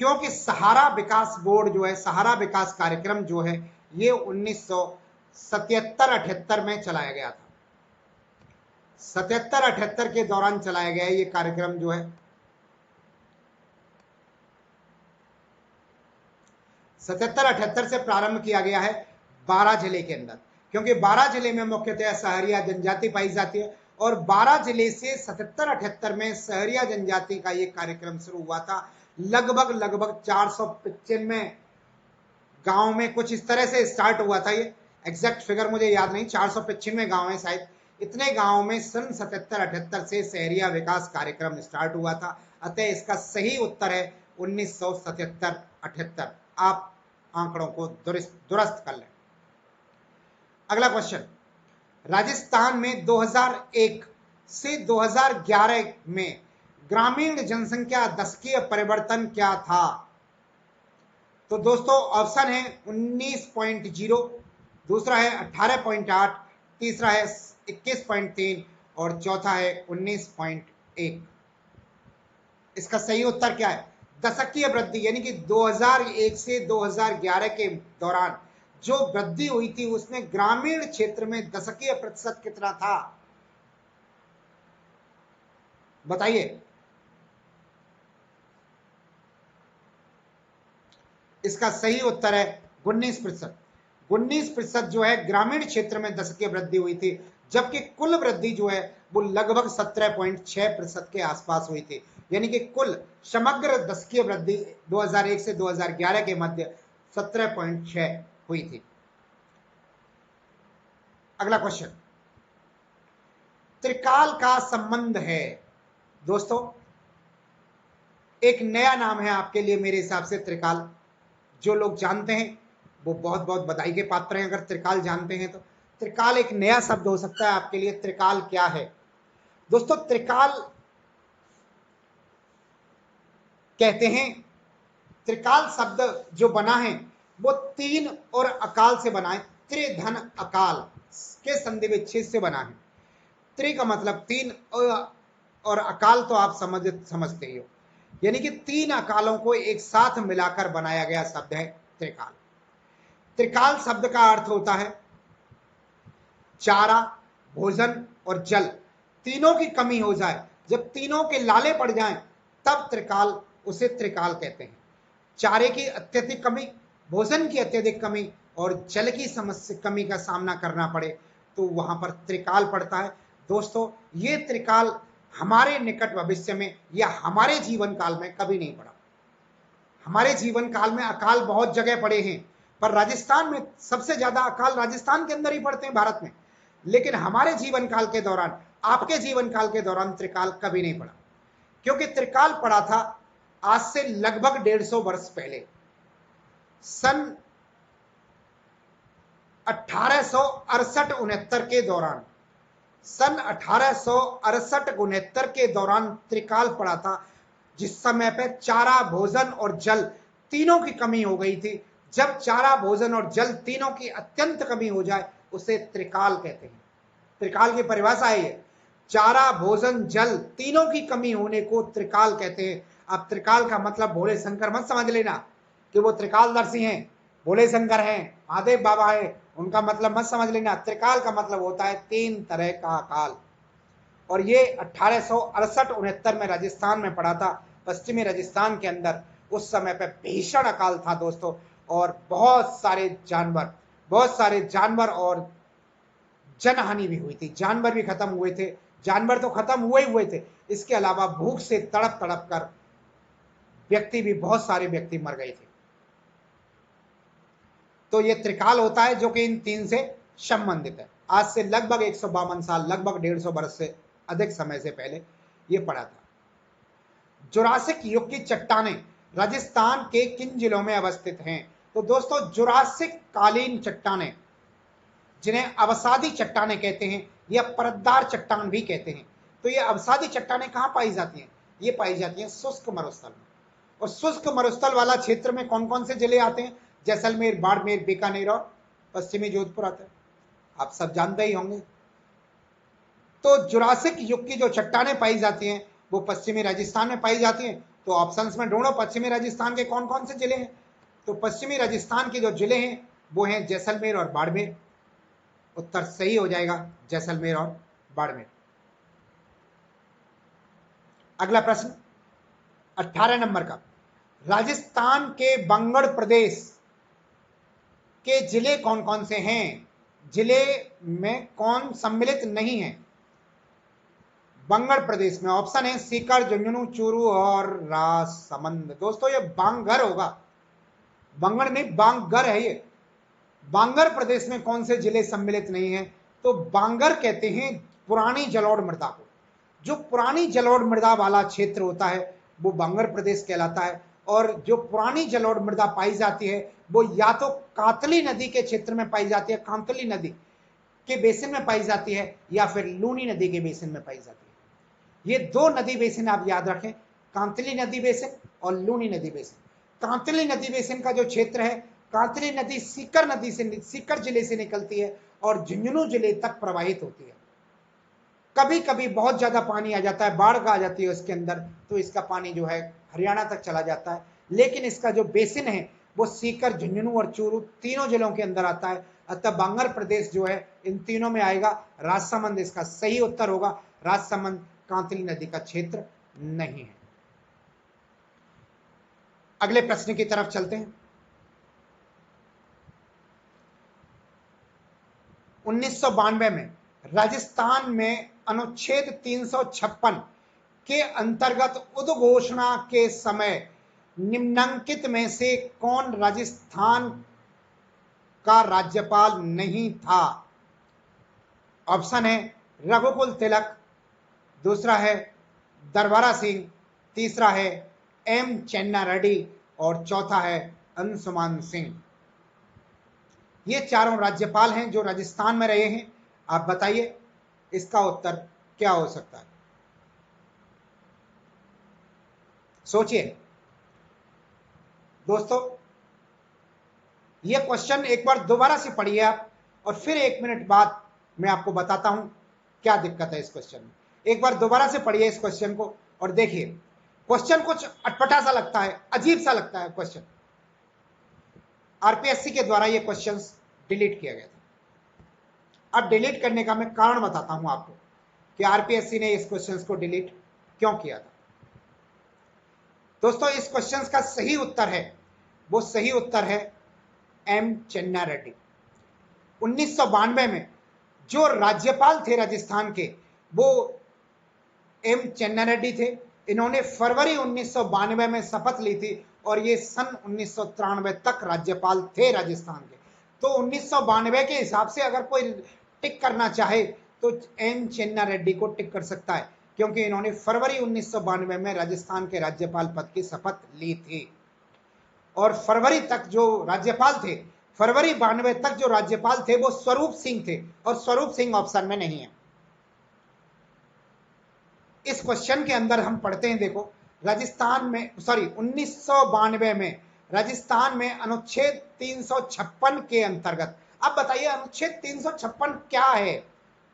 क्योंकि सहारा विकास बोर्ड जो है, सहारा विकास कार्यक्रम जो है, ये 1977-78 में चलाया गया था। 77-78 के दौरान चलाया गया ये कार्यक्रम जो है। 77-78 से प्रारंभ किया गया है 12 जिले के अंदर, क्योंकि 12 जिले में मुख्यतः सहरिया जनजाति पाई जाती है और 12 जिले से 77-78 में सहरिया जनजाति का ये कार्यक्रम शुरू हुआ था। लगभग 495 गांव में कुछ इस तरह से स्टार्ट हुआ था। ये एग्जैक्ट फिगर मुझे याद नहीं, 495 गांव है शायद, इतने गांवों में सन 77-78 से सहरिया विकास कार्यक्रम स्टार्ट हुआ था। अतः इसका सही उत्तर है 1977-78। आप आंकड़ों को दुरुस्त कर लें। अगला क्वेश्चन, राजस्थान में 2001 से 2011 में ग्रामीण जनसंख्या दशकीय परिवर्तन क्या था? तो दोस्तों ऑप्शन है 19.0, दूसरा है 18.8, तीसरा है 21.3 और चौथा है 19.1। इसका सही उत्तर क्या है? दशकीय वृद्धि, यानी कि 2001 से 2011 के दौरान जो वृद्धि हुई थी उसमें ग्रामीण क्षेत्र में दशकीय प्रतिशत कितना था? बताइए। इसका सही उत्तर है 19%। 19% जो है ग्रामीण क्षेत्र में दशकीय वृद्धि हुई थी, जबकि कुल वृद्धि जो है वो लगभग 17.6% के आसपास हुई थी। यानी कि कुल समग्र दशकीय वृद्धि 2001 से 2011 के मध्य 17.6 हुई थी। अगला क्वेश्चन, त्रिकाल का संबंध है। दोस्तों एक नया नाम है आपके लिए मेरे हिसाब से त्रिकाल। जो लोग जानते हैं वो बहुत बहुत बधाई के पात्र हैं, अगर त्रिकाल जानते हैं तो। त्रिकाल एक नया शब्द हो सकता है आपके लिए। त्रिकाल क्या है दोस्तों? त्रिकाल कहते हैं, त्रिकाल शब्द जो बना है वो तीन और अकाल से बना है। त्रिधन अकाल के संधि विच्छेद से बना है। त्रि का मतलब तीन और अकाल तो आप समझते ही हो, यानी कि तीन अकालों को एक साथ मिलाकर बनाया गया शब्द है त्रिकाल। त्रिकाल शब्द का अर्थ होता है चारा, भोजन और जल, तीनों की कमी हो जाए, जब तीनों के लाले पड़ जाएं तब त्रिकाल, उसे त्रिकाल कहते हैं। चारे की अत्यधिक कमी, भोजन की अत्यधिक कमी और जल की समस्या कमी का सामना करना पड़े तो वहां पर त्रिकाल पड़ता है। दोस्तों ये त्रिकाल हमारे निकट भविष्य में या हमारे जीवन काल में कभी नहीं पड़ा। हमारे जीवन काल में अकाल बहुत जगह पड़े हैं, पर राजस्थान में सबसे ज्यादा अकाल राजस्थान के अंदर ही पड़ते हैं भारत में। लेकिन हमारे जीवन काल के दौरान, आपके जीवन काल के दौरान त्रिकाल कभी नहीं पड़ा, क्योंकि त्रिकाल पड़ा था आज से लगभग 150 वर्ष पहले, सन 1868-69 के दौरान। सन 1868-69 के दौरान त्रिकाल पड़ा था, जिस समय पे चारा, भोजन और जल तीनों की कमी हो गई थी। जब चारा, भोजन और जल तीनों की अत्यंत कमी हो जाए उसे त्रिकाल कहते हैं। त्रिकाल की परिभाषा है ये, चारा, भोजन, जल तीनों की कमी होने को त्रिकाल कहते हैं। अब त्रिकाल का मतलब भोले शंकर मत समझ लेना कि वो त्रिकालदर्शी हैं, भोले शंकर हैं, महादेव बाबा है, उनका मतलब मत समझ लेना। त्रिकाल का मतलब होता है 3 तरह का अकाल, और ये 1868-69 में राजस्थान में पड़ा था, पश्चिमी राजस्थान के अंदर। उस समय पे भीषण अकाल था दोस्तों, और बहुत सारे जानवर और जनहानि भी हुई थी। जानवर भी खत्म हुए थे, जानवर तो खत्म हुए थे, इसके अलावा भूख से तड़प तड़प कर व्यक्ति भी, बहुत सारे व्यक्ति मर गए थे। तो ये त्रिकाल होता है जो कि इन 3 से संबंधित है। आज से लगभग 152 साल, लगभग 150 वर्ष से अधिक समय से पहले ये पड़ा था। जुरासिक युग की चट्टानें राजस्थान के किन जिलों में अवस्थित हैं? तो दोस्तों, जुरासिक कालीन चट्टानें, जिन्हें अवसादी चट्टानें कहते हैं या परतदार चट्टान भी कहते हैं, तो ये अवसादी चट्टानें कहाँ पाई जाती हैं? ये पाई जाती हैं शुष्क मरुस्थल में। और शुष्क मरुस्थल वाला क्षेत्र में कौन कौन से जिले आते हैं? जैसलमेर, बाड़मेर, बीकानेर और पश्चिमी जोधपुर आता है, आप सब जानते ही होंगे। तो जुरासिक युग की जो चट्टानें पाई जाती हैं वो पश्चिमी राजस्थान में पाई जाती हैं। तो ऑप्शंस में ढूंढो पश्चिमी राजस्थान के कौन कौन से जिले हैं। तो पश्चिमी राजस्थान के जो जिले हैं वो हैं जैसलमेर और बाड़मेर। उत्तर सही हो जाएगा, जैसलमेर और बाड़मेर। अगला प्रश्न 18 नंबर का, राजस्थान के बंगड़ प्रदेश के जिले कौन कौन से हैं? जिले में कौन सम्मिलित नहीं है बंगड़ प्रदेश में? ऑप्शन है सीकर, झुंझुनू, चूरू और राजसमंद। दोस्तों ये बांगर होगा, बंगड़ नहीं बांगर है ये। बांगर प्रदेश में कौन से जिले सम्मिलित नहीं है? तो बांगर कहते हैं पुरानी जलोढ़ मृदा को। जो पुरानी जलोढ़ मृदा वाला क्षेत्र होता है वो बांगर प्रदेश कहलाता है। और जो पुरानी जलोढ़ मृदा पाई जाती है वो या तो कांतली नदी के क्षेत्र में पाई जाती है, कांतली नदी के बेसिन में पाई जाती है, या फिर लूनी नदी के बेसिन में पाई जाती है। ये 2 नदी बेसिन आप याद रखें, कांतली नदी बेसिन और लूनी नदी बेसिन। कांतली नदी बेसिन का जो क्षेत्र है, कांतली नदी सीकर जिले से निकलती है और झुंझुनू जिले तक प्रवाहित होती है। कभी कभी बहुत ज्यादा पानी आ जाता है, बाढ़ आ जाती है उसके अंदर, तो इसका पानी जो है हरियाणा तक चला जाता है। लेकिन इसका जो बेसिन है वो सीकर, झुंझुनू और चूरू तीनों जिलों के अंदर आता है। अतः बांगर प्रदेश जो है इन तीनों में आएगा। राजसमंद इसका सही उत्तर होगा। राजसमंद कांतली नदी का क्षेत्र नहीं है। अगले प्रश्न की तरफ चलते हैं। 1992 में राजस्थान में अनुच्छेद 356 के अंतर्गत उद्घोषणा के समय निम्नलिखित में से कौन राजस्थान का राज्यपाल नहीं था? ऑप्शन है रघुकुल तिलक, दूसरा है दरबारा सिंह, तीसरा है एम चेन्ना रेड्डी और चौथा है अंशुमान सिंह। ये चारों राज्यपाल हैं जो राजस्थान में रहे हैं। आप बताइए इसका उत्तर क्या हो सकता है? सोचिए दोस्तों, ये क्वेश्चन एक बार दोबारा से पढ़िए आप, और फिर 1 मिनट बाद मैं आपको बताता हूं क्या दिक्कत है इस क्वेश्चन में। एक बार दोबारा से पढ़िए इस क्वेश्चन को और देखिए। क्वेश्चन कुछ अटपटा सा लगता है, अजीब सा लगता है क्वेश्चन। आरपीएससी के द्वारा ये क्वेश्चन डिलीट किया गया था। अब डिलीट करने का मैं कारण बताता हूं आपको कि आरपीएससी ने इस क्वेश्चन को डिलीट क्यों किया था। दोस्तों इस क्वेश्चन का सही उत्तर है, वो सही उत्तर है एम चेन्ना रेड्डी। 1992 में जो राज्यपाल थे राजस्थान के, वो एम चन्ना रेड्डी थे। इन्होंने फरवरी 1992 में शपथ ली थी और ये सन 1993 तक राज्यपाल थे राजस्थान के। तो 1992 के हिसाब से अगर कोई टिक करना चाहे तो एम चन्ना रेड्डी को टिक कर सकता है, क्योंकि इन्होंने फरवरी 1992 में राजस्थान के राज्यपाल पद की शपथ ली थी। और फरवरी तक जो राज्यपाल थे, फरवरी 92 तक जो राज्यपाल थे वो स्वरूप सिंह थे, और स्वरूप सिंह ऑप्शन में नहीं है। इस क्वेश्चन के अंदर हम पढ़ते हैं, देखो राजस्थान में 1992 में राजस्थान में अनुच्छेद 356 के अंतर्गत, अब बताइए अनुच्छेद 356 क्या है?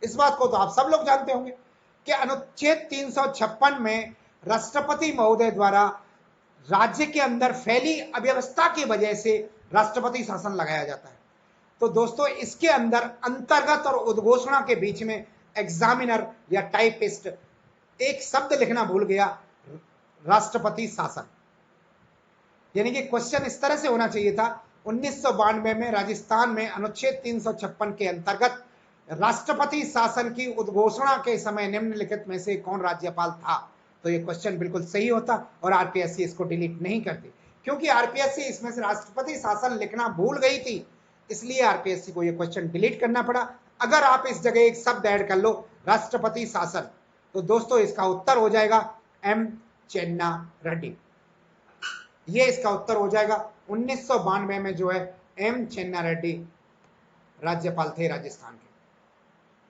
इस बात को तो आप सब लोग जानते होंगे कि अनुच्छेद 356 में राष्ट्रपति महोदय द्वारा राज्य के अंदर फैली अव्यवस्था की वजह से राष्ट्रपति शासन लगाया जाता है। तो दोस्तों इसके अंदर अंतर्गत और उद्घोषणा के बीच में एग्जामिनर या टाइपिस्ट एक शब्द लिखना भूल गया, राष्ट्रपति शासन। यानी कि क्वेश्चन इस तरह से होना चाहिए था, 1992 में राजस्थान में अनुच्छेद 356 के अंतर्गत राष्ट्रपति शासन की उद्घोषणा के समय निम्नलिखित में से कौन राज्यपाल था? तो ये क्वेश्चन बिल्कुल सही होता और आरपीएससी इसको डिलीट नहीं करती, क्योंकि आरपीएससी इसमें से राष्ट्रपति शासन लिखना भूल गई थी, इसलिए आरपीएससी को ये क्वेश्चन डिलीट करना पड़ा। अगर आप इस जगह एक शब्द ऐड कर लो राष्ट्रपति शासन, तो दोस्तों इसका उत्तर हो जाएगा एम चन्ना रेड्डी। ये इसका उत्तर हो जाएगा। 1992 में जो है एम चन्ना रेड्डी राज्यपाल थे राजस्थान के।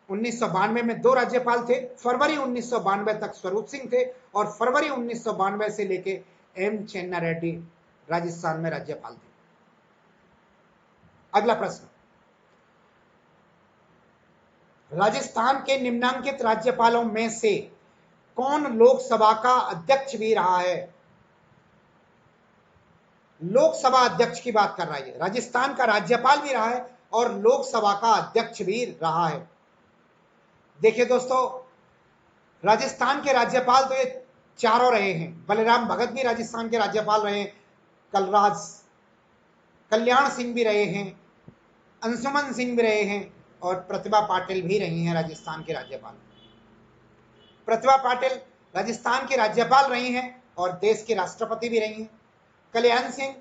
1992 में दो राज्यपाल थे, फरवरी 1992 तक स्वरूप सिंह थे और फरवरी 1992 से लेके एम चन्ना रेड्डी राजस्थान में राज्यपाल थे। अगला प्रश्न, राजस्थान के निम्नांकित राज्यपालों में से कौन लोकसभा का अध्यक्ष भी रहा है? लोकसभा अध्यक्ष की बात कर रहा है, राजस्थान का राज्यपाल भी रहा है और लोकसभा का अध्यक्ष भी रहा है। देखिए दोस्तों, राजस्थान के राज्यपाल तो ये चारों रहे हैं। बलराम भगत भी राजस्थान के राज्यपाल रहे हैं, कल्याण सिंह भी रहे हैं, अंशुमन सिंह भी रहे हैं और प्रतिभा पाटिल भी रही हैं राजस्थान के राज्यपाल। प्रतिभा पाटिल राजस्थान के राज्यपाल रही हैं और देश के राष्ट्रपति भी रही हैं। कल्याण सिंह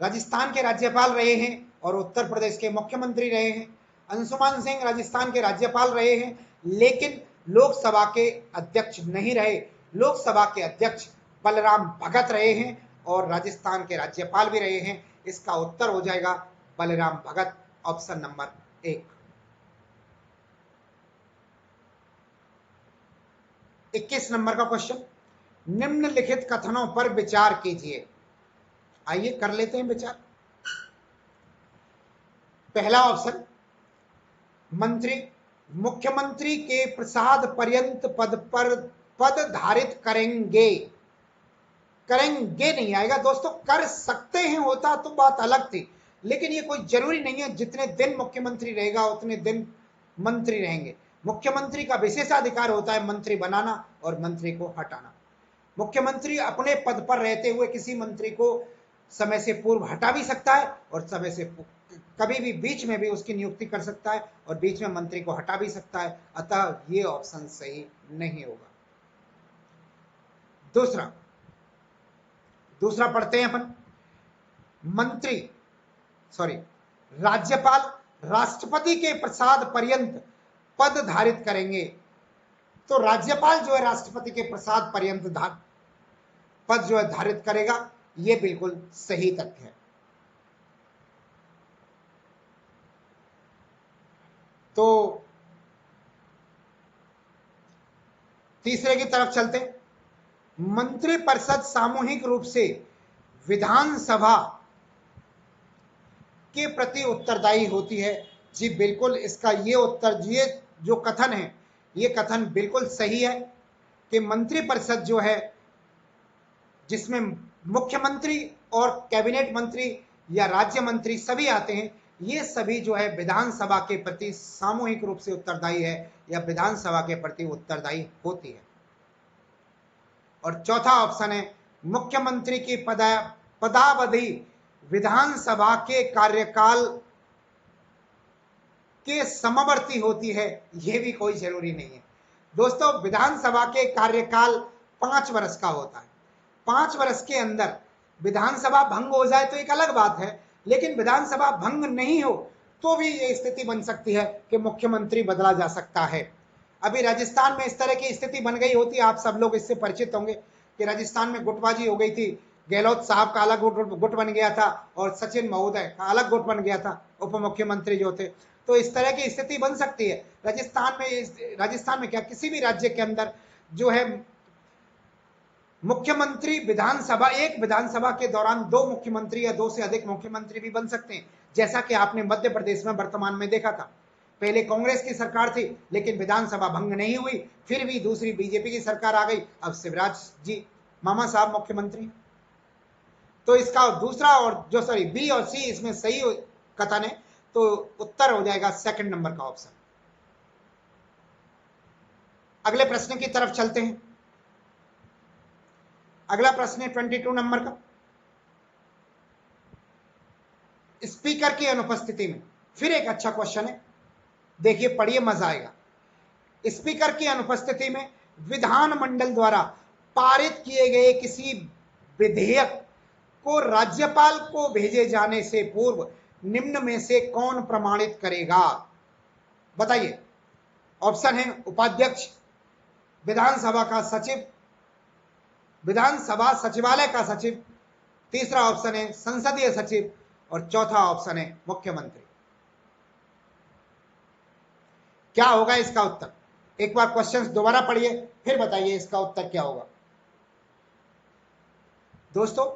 राजस्थान के राज्यपाल रहे हैं और उत्तर प्रदेश के मुख्यमंत्री रहे हैं। अंशुमन सिंह राजस्थान के राज्यपाल रहे हैं लेकिन लोकसभा के अध्यक्ष नहीं रहे। लोकसभा के अध्यक्ष बलराम भगत रहे हैं और राजस्थान के राज्यपाल भी रहे हैं। इसका उत्तर हो जाएगा बलराम भगत, ऑप्शन नंबर 1। 21 नंबर का क्वेश्चन, निम्नलिखित कथनों पर विचार कीजिए। आइए कर लेते हैं विचार। पहला ऑप्शन, मंत्री मुख्यमंत्री के प्रसाद पर्यंत पद धारित करेंगे। करेंगे नहीं आएगा दोस्तों, कर सकते हैं होता तो बात अलग थी, लेकिन ये कोई जरूरी नहीं है जितने दिन मुख्यमंत्री रहेगा उतने दिन मंत्री रहेंगे। मुख्यमंत्री का विशेषाधिकार होता है मंत्री बनाना और मंत्री को हटाना। मुख्यमंत्री अपने पद पर रहते हुए किसी मंत्री को समय से पूर्व हटा भी सकता है और समय से कभी भी बीच में भी उसकी नियुक्ति कर सकता है और बीच में मंत्री को हटा भी सकता है। अतः ये ऑप्शन सही नहीं होगा। दूसरा पढ़ते हैं अपन, राज्यपाल राष्ट्रपति के प्रसाद पर्यंत पद धारित करेंगे। तो राज्यपाल जो है राष्ट्रपति के प्रसाद पर्यंत पद जो है धारित करेगा, यह बिल्कुल सही तथ्य है। तो तीसरे की तरफ चलते, मंत्रिपरिषद सामूहिक रूप से विधानसभा के प्रति उत्तरदायी होती है। जी बिल्कुल, इसका ये जो कथन है, ये कथन बिल्कुल सही है कि मंत्रिपरिषद जो है जिसमें मुख्यमंत्री और कैबिनेट मंत्री या राज्य मंत्री सभी आते हैं, ये सभी जो है विधानसभा के प्रति सामूहिक रूप से उत्तरदायी है या विधानसभा के प्रति उत्तरदायी होती है। और चौथा ऑप्शन है, मुख्यमंत्री की पदावधि विधानसभा के कार्यकाल के समवर्ती होती है। यह भी कोई जरूरी नहीं है। दोस्तों विधानसभा के कार्यकाल 5 वर्ष का होता है। 5 वर्ष के अंदर विधानसभा भंग हो जाए तो एक अलग बात है, लेकिन विधानसभा भंग नहीं हो तो भी ये स्थिति बन सकती है कि मुख्यमंत्री बदला जा सकता है। अभी राजस्थान में इस तरह की स्थिति बन गई होती, आप सब लोग इससे परिचित होंगे कि राजस्थान में गुटबाजी हो गई थी। गहलोत साहब का अलग गुट बन गया था और सचिन महोदय का अलग गुट बन गया था, उप मुख्यमंत्री जो थे। तो इस तरह की स्थिति बन सकती है राजस्थान में क्या किसी भी राज्य के अंदर जो है मुख्यमंत्री एक विधानसभा के दौरान 2 मुख्यमंत्री या 2 से अधिक मुख्यमंत्री भी बन सकते हैं, जैसा कि आपने मध्य प्रदेश में वर्तमान में देखा था। पहले कांग्रेस की सरकार थी लेकिन विधानसभा भंग नहीं हुई, फिर भी दूसरी बीजेपी की सरकार आ गई, अब शिवराज जी मामा साहब मुख्यमंत्री। तो इसका दूसरा और जो सॉरी बी और सी इसमें सही कथन है, तो उत्तर हो जाएगा सेकंड नंबर का ऑप्शन। अगले प्रश्न की तरफ चलते हैं। अगला प्रश्न है 22 नंबर का। स्पीकर की अनुपस्थिति में, फिर एक अच्छा क्वेश्चन है, देखिए पढ़िए मजा आएगा। स्पीकर की अनुपस्थिति में विधानमंडल द्वारा पारित किए गए किसी विधेयक को राज्यपाल को भेजे जाने से पूर्व निम्न में से कौन प्रमाणित करेगा? बताइए। ऑप्शन है उपाध्यक्ष, विधानसभा का सचिव, विधानसभा सचिवालय का सचिव, तीसरा ऑप्शन है संसदीय सचिव और चौथा ऑप्शन है मुख्यमंत्री। क्या होगा इसका उत्तर? एक बार क्वेश्चंस दोबारा पढ़िए फिर बताइए इसका उत्तर क्या होगा। दोस्तों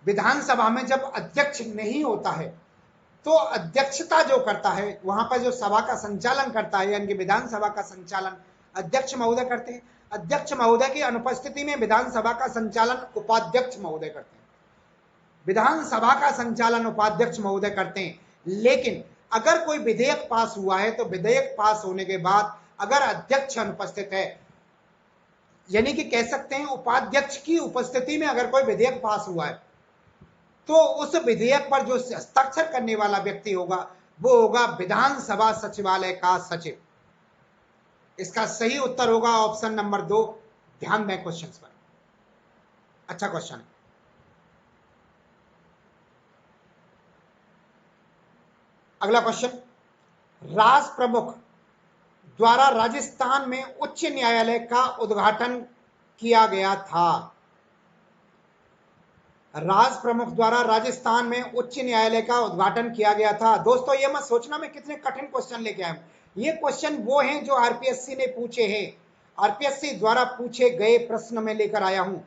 विधानसभा में जब अध्यक्ष नहीं होता है तो अध्यक्षता जो करता है, वहां पर जो सभा का संचालन करता है, यानी कि विधानसभा का संचालन अध्यक्ष महोदय करते हैं। अध्यक्ष महोदय की अनुपस्थिति में विधानसभा का संचालन उपाध्यक्ष महोदय करते हैं। विधानसभा का संचालन उपाध्यक्ष महोदय करते हैं, लेकिन अगर कोई विधेयक पास हुआ है तो विधेयक पास होने के बाद अगर अध्यक्ष अनुपस्थित है, यानी कि कह सकते हैं उपाध्यक्ष की उपस्थिति में अगर कोई विधेयक पास हुआ है तो उस विधेयक पर जो हस्ताक्षर करने वाला व्यक्ति होगा वो होगा विधानसभा सचिवालय का सचिव। इसका सही उत्तर होगा ऑप्शन नंबर 2। ध्यान दें क्वेश्चन पर, अच्छा क्वेश्चन है। अगला क्वेश्चन, राज प्रमुख द्वारा राजस्थान में उच्च न्यायालय का उद्घाटन किया गया था। राज प्रमुख द्वारा राजस्थान में उच्च न्यायालय का उद्घाटन किया गया था। दोस्तों ये मत सोचना मैं कितने कठिन क्वेश्चन लेके आया हूं। ये क्वेश्चन वो हैं जो आरपीएससी ने पूछे हैं, आरपीएससी द्वारा पूछे गए प्रश्न में लेकर आया हूं।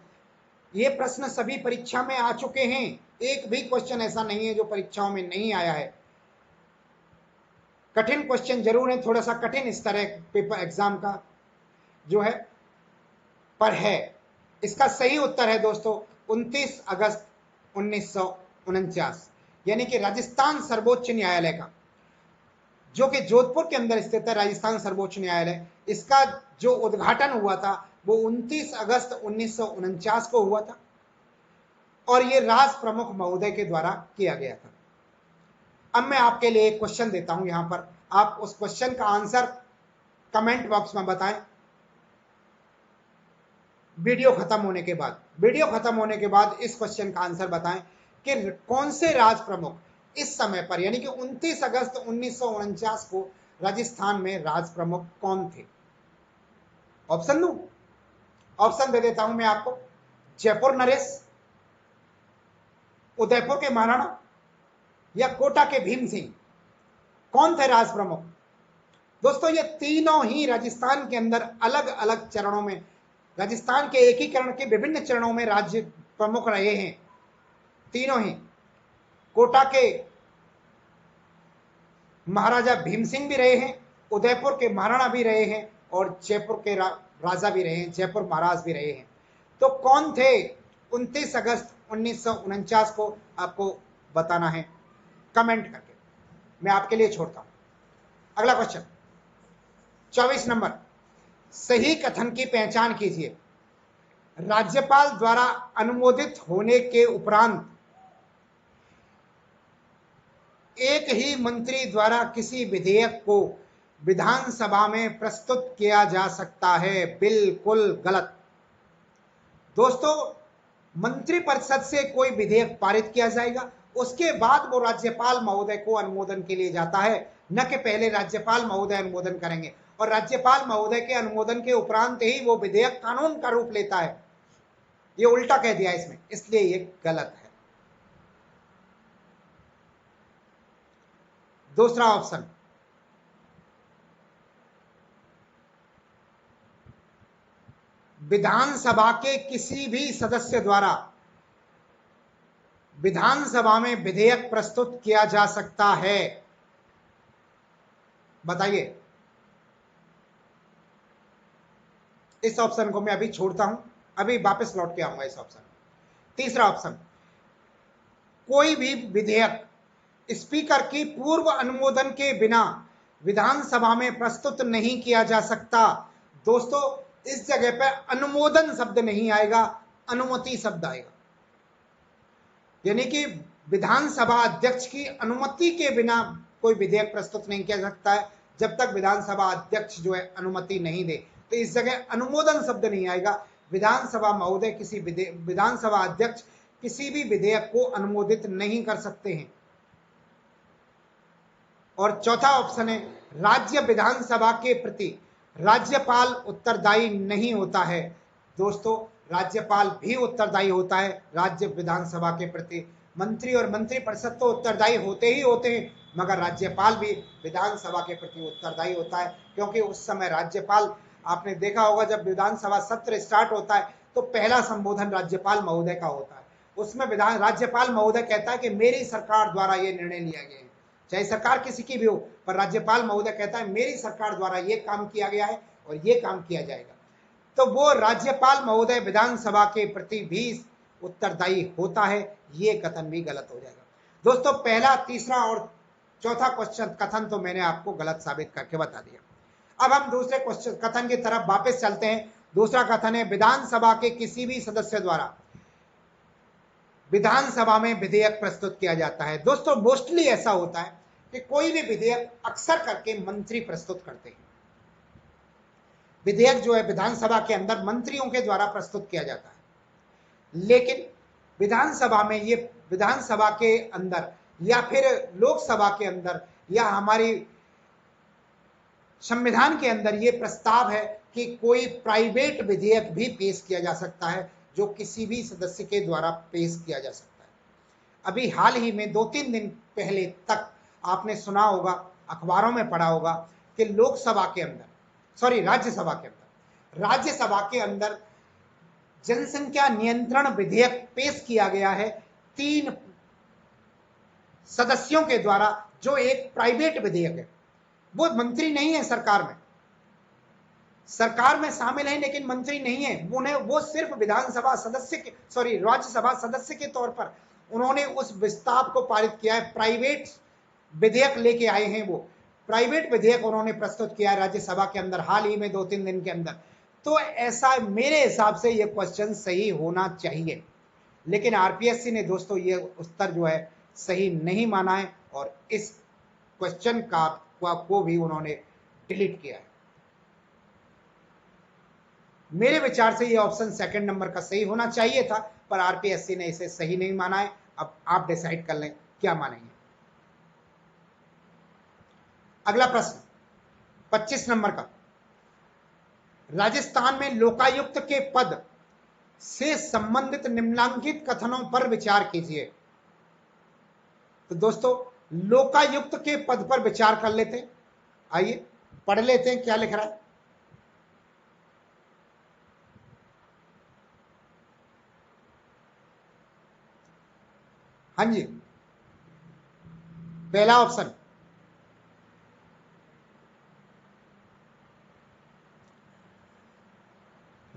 ये प्रश्न सभी परीक्षा में आ चुके हैं, एक भी क्वेश्चन ऐसा नहीं है जो परीक्षाओं में नहीं आया है। कठिन क्वेश्चन जरूर है, थोड़ा सा कठिन इस तरह पेपर एग्जाम का जो है पर है। इसका सही उत्तर है दोस्तों 29 अगस्त 1949, यानी कि राजस्थान सर्वोच्च न्यायालय का, जो कि जोधपुर के अंदर स्थित है राजस्थान सर्वोच्च न्यायालय, इसका जो उद्घाटन हुआ था वो 29 अगस्त 1949 को हुआ था और ये राज प्रमुख महोदय के द्वारा किया गया था। अब मैं आपके लिए एक क्वेश्चन देता हूं, यहां पर आप उस क्वेश्चन का आंसर कमेंट बॉक्स में बताएं वीडियो खत्म होने के बाद। वीडियो खत्म होने के बाद इस क्वेश्चन का आंसर बताएं कि कौन से राज प्रमुख इस समय पर, यानी कि 29 अगस्त 1949 को राजस्थान में राज प्रमुख कौन थे? ऑप्शन दूं? ऑप्शन दे देता हूं मैं आपको। जयपुर नरेश, उदयपुर के महाराणा या कोटा के भीम सिंह, कौन थे राज प्रमुख? दोस्तों ये तीनों ही राजस्थान के अंदर अलग अलग चरणों में, राजस्थान के एकीकरण के विभिन्न चरणों में राज्य प्रमुख रहे हैं। तीनों ही, कोटा के महाराजा भीम सिंह भी रहे हैं, उदयपुर के महाराणा भी रहे हैं और जयपुर के राजा भी रहे हैं, जयपुर महाराज भी रहे हैं। तो कौन थे 29 अगस्त 1949 को? आपको बताना है कमेंट करके, मैं आपके लिए छोड़ता हूं। अगला क्वेश्चन 24 नंबर, सही कथन की पहचान कीजिए। राज्यपाल द्वारा अनुमोदित होने के उपरांत एक ही मंत्री द्वारा किसी विधेयक को विधानसभा में प्रस्तुत किया जा सकता है, बिल्कुल गलत। दोस्तों, मंत्रिपरिषद से कोई विधेयक पारित किया जाएगा, उसके बाद वो राज्यपाल महोदय को अनुमोदन के लिए जाता है, न कि पहले राज्यपाल महोदय अनुमोदन करेंगे और राज्यपाल महोदय के अनुमोदन के उपरांत ही वो विधेयक कानून का रूप लेता है। ये उल्टा कह दिया इसमें, इसलिए ये गलत है। दूसरा ऑप्शन, विधानसभा के किसी भी सदस्य द्वारा विधानसभा में विधेयक प्रस्तुत किया जा सकता है। बताइए, इस ऑप्शन को मैं अभी छोड़ता हूं, अभी वापस लौट के आऊंगा इस ऑप्शन। तीसरा ऑप्शन, कोई भी विधेयक स्पीकर की पूर्व अनुमोदन के बिना विधानसभा में प्रस्तुत नहीं किया जा सकता। दोस्तों, इस जगह पर अनुमोदन शब्द नहीं आएगा, अनुमति शब्द आएगा। यानी कि विधानसभा अध्यक्ष की अनुमति के बिना कोई विधेयक प्रस्तुत नहीं किया सकता है, जब तक विधानसभा अध्यक्ष जो है अनुमति नहीं दे। तो इस जगह अनुमोदन शब्द नहीं आएगा। विधानसभा महोदय विधानसभा अध्यक्ष किसी भी विधेयक को अनुमोदित नहीं कर सकते हैं। और चौथा ऑप्शन है, राज्य विधानसभा के प्रति राज्यपाल उत्तरदायी नहीं होता है। दोस्तों, राज्यपाल भी उत्तरदायी होता है राज्य विधानसभा के प्रति। मंत्री और मंत्रिपरिषद तो उत्तरदायी होते ही होते हैं, मगर राज्यपाल भी विधानसभा के प्रति उत्तरदायी होता है, क्योंकि उस समय राज्यपाल, आपने देखा होगा जब विधानसभा सत्र स्टार्ट होता है तो पहला संबोधन राज्यपाल महोदय का होता है। उसमें राज्यपाल महोदय कहता है कि मेरी सरकार द्वारा यह निर्णय लिया गया है, चाहे सरकार किसी की भी हो, पर राज्यपाल महोदय कहता है मेरी सरकार द्वारा यह काम किया गया है और यह काम किया जाएगा। तो वो राज्यपाल महोदय विधानसभा के प्रति भी उत्तरदायी होता है, ये कथन भी गलत हो जाएगा। दोस्तों, पहला, तीसरा और चौथा क्वेश्चन कथन तो मैंने आपको गलत साबित करके बता दिया। अब हम दूसरे क्वेश्चन कथन की तरफ वापस चलते हैं। दूसरा कथन है, विधानसभा के किसी भी सदस्य द्वारा विधानसभा में विधेयक प्रस्तुत किया जाता है। दोस्तों, मोस्टली ऐसा होता है कि कोई भी विधेयक अक्सर करके मंत्री प्रस्तुत करते हैं। विधेयक जो है विधानसभा के अंदर मंत्रियों के द्वारा प्रस्तुत किया जाता है, लेकिन विधानसभा में ये विधानसभा के अंदर या फिर लोकसभा के अंदर या हमारी संविधान के अंदर ये प्रस्ताव है कि कोई प्राइवेट विधेयक भी पेश किया जा सकता है, जो किसी भी सदस्य के द्वारा पेश किया जा सकता है। अभी हाल ही में 2-3 दिन पहले तक आपने सुना होगा, अखबारों में पढ़ा होगा कि राज्यसभा के अंदर जनसंख्या नियंत्रण विधेयक पेश किया गया है 3 सदस्यों के द्वारा, जो एक प्राइवेट विधेयक है। वो मंत्री नहीं है, सरकार में शामिल है लेकिन मंत्री नहीं है। वो सिर्फ राज्यसभा सदस्य के तौर पर उन्होंने उस प्रस्ताव को पारित किया है। प्राइवेट विधेयक लेके आए हैं, वो प्राइवेट विधेयक उन्होंने प्रस्तुत किया है राज्यसभा के अंदर हाल ही में 2-3 दिन के अंदर। तो ऐसा मेरे हिसाब से ये क्वेश्चन सही होना चाहिए, लेकिन आरपीएससी ने दोस्तों ये उत्तर जो है सही नहीं माना है और इस क्वेश्चन को भी उन्होंने डिलीट किया है। मेरे विचार से ये ऑप्शन सेकंड नंबर का सही होना चाहिए था, पर आरपीएससी ने इसे सही नहीं माना है। अब आप डिसाइड कर लें क्या मानेंगे। अगला प्रश्न 25 नंबर का, राजस्थान में लोकायुक्त के पद से संबंधित निम्नलिखित कथनों पर विचार कीजिए। तो दोस्तों, लोकायुक्त के पद पर विचार कर लेते हैं। आइए पढ़ लेते हैं क्या लिख रहा है। हाँ जी, पहला ऑप्शन,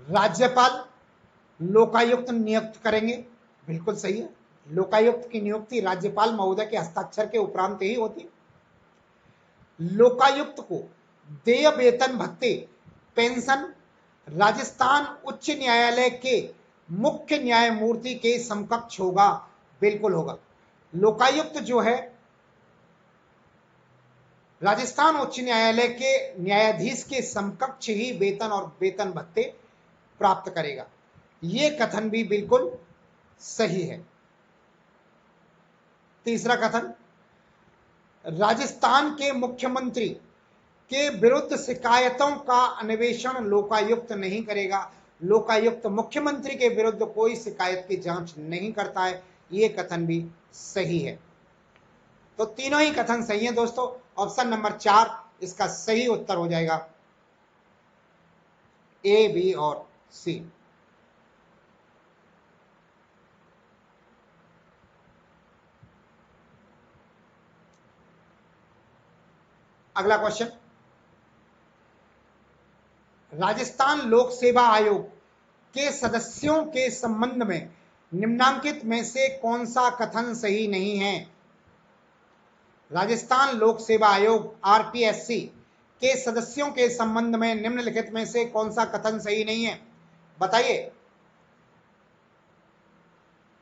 राज्यपाल लोकायुक्त नियुक्त करेंगे, बिल्कुल सही है। लोकायुक्त की नियुक्ति राज्यपाल महोदय के हस्ताक्षर के उपरांत ही होती है। लोकायुक्त को देय वेतन भत्ते पेंशन राजस्थान उच्च न्यायालय के मुख्य न्यायमूर्ति के समकक्ष होगा, बिल्कुल होगा। लोकायुक्त जो है राजस्थान उच्च न्यायालय के न्यायाधीश के समकक्ष ही वेतन और वेतन भत्ते प्राप्त करेगा। यह कथन भी बिल्कुल सही है। तीसरा कथन, राजस्थान के मुख्यमंत्री के विरुद्ध शिकायतों का अन्वेषण लोकायुक्त नहीं करेगा। लोकायुक्त मुख्यमंत्री के विरुद्ध कोई शिकायत की जांच नहीं करता है। यह कथन भी सही है। तो तीनों ही कथन सही हैं दोस्तों। ऑप्शन नंबर 4 इसका सही उत्तर हो जाएगा, ए, बी और सी। अगला क्वेश्चन, राजस्थान लोक सेवा आयोग के सदस्यों के संबंध में निम्नांकित में से कौन सा कथन सही नहीं है? राजस्थान लोक सेवा आयोग आरपीएससी के सदस्यों के संबंध में निम्नलिखित में से कौन सा कथन सही नहीं है? बताइए,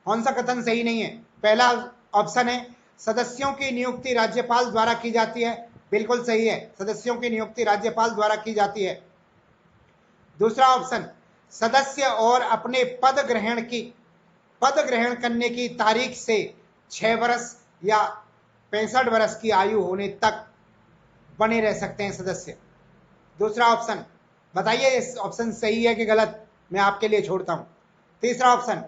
कौन सा कथन सही नहीं है? पहला ऑप्शन है सदस्यों की नियुक्ति राज्यपाल द्वारा की जाती है। बिल्कुल सही है, सदस्यों की नियुक्ति राज्यपाल द्वारा की जाती है। दूसरा ऑप्शन, सदस्य और अपने पद ग्रहण करने की तारीख से 6 वर्ष या 65 वर्ष की आयु होने तक बने रह सकते हैं सदस्य। दूसरा ऑप्शन, बताइए इस ऑप्शन सही है कि गलत, मैं आपके लिए छोड़ता हूं। तीसरा ऑप्शन,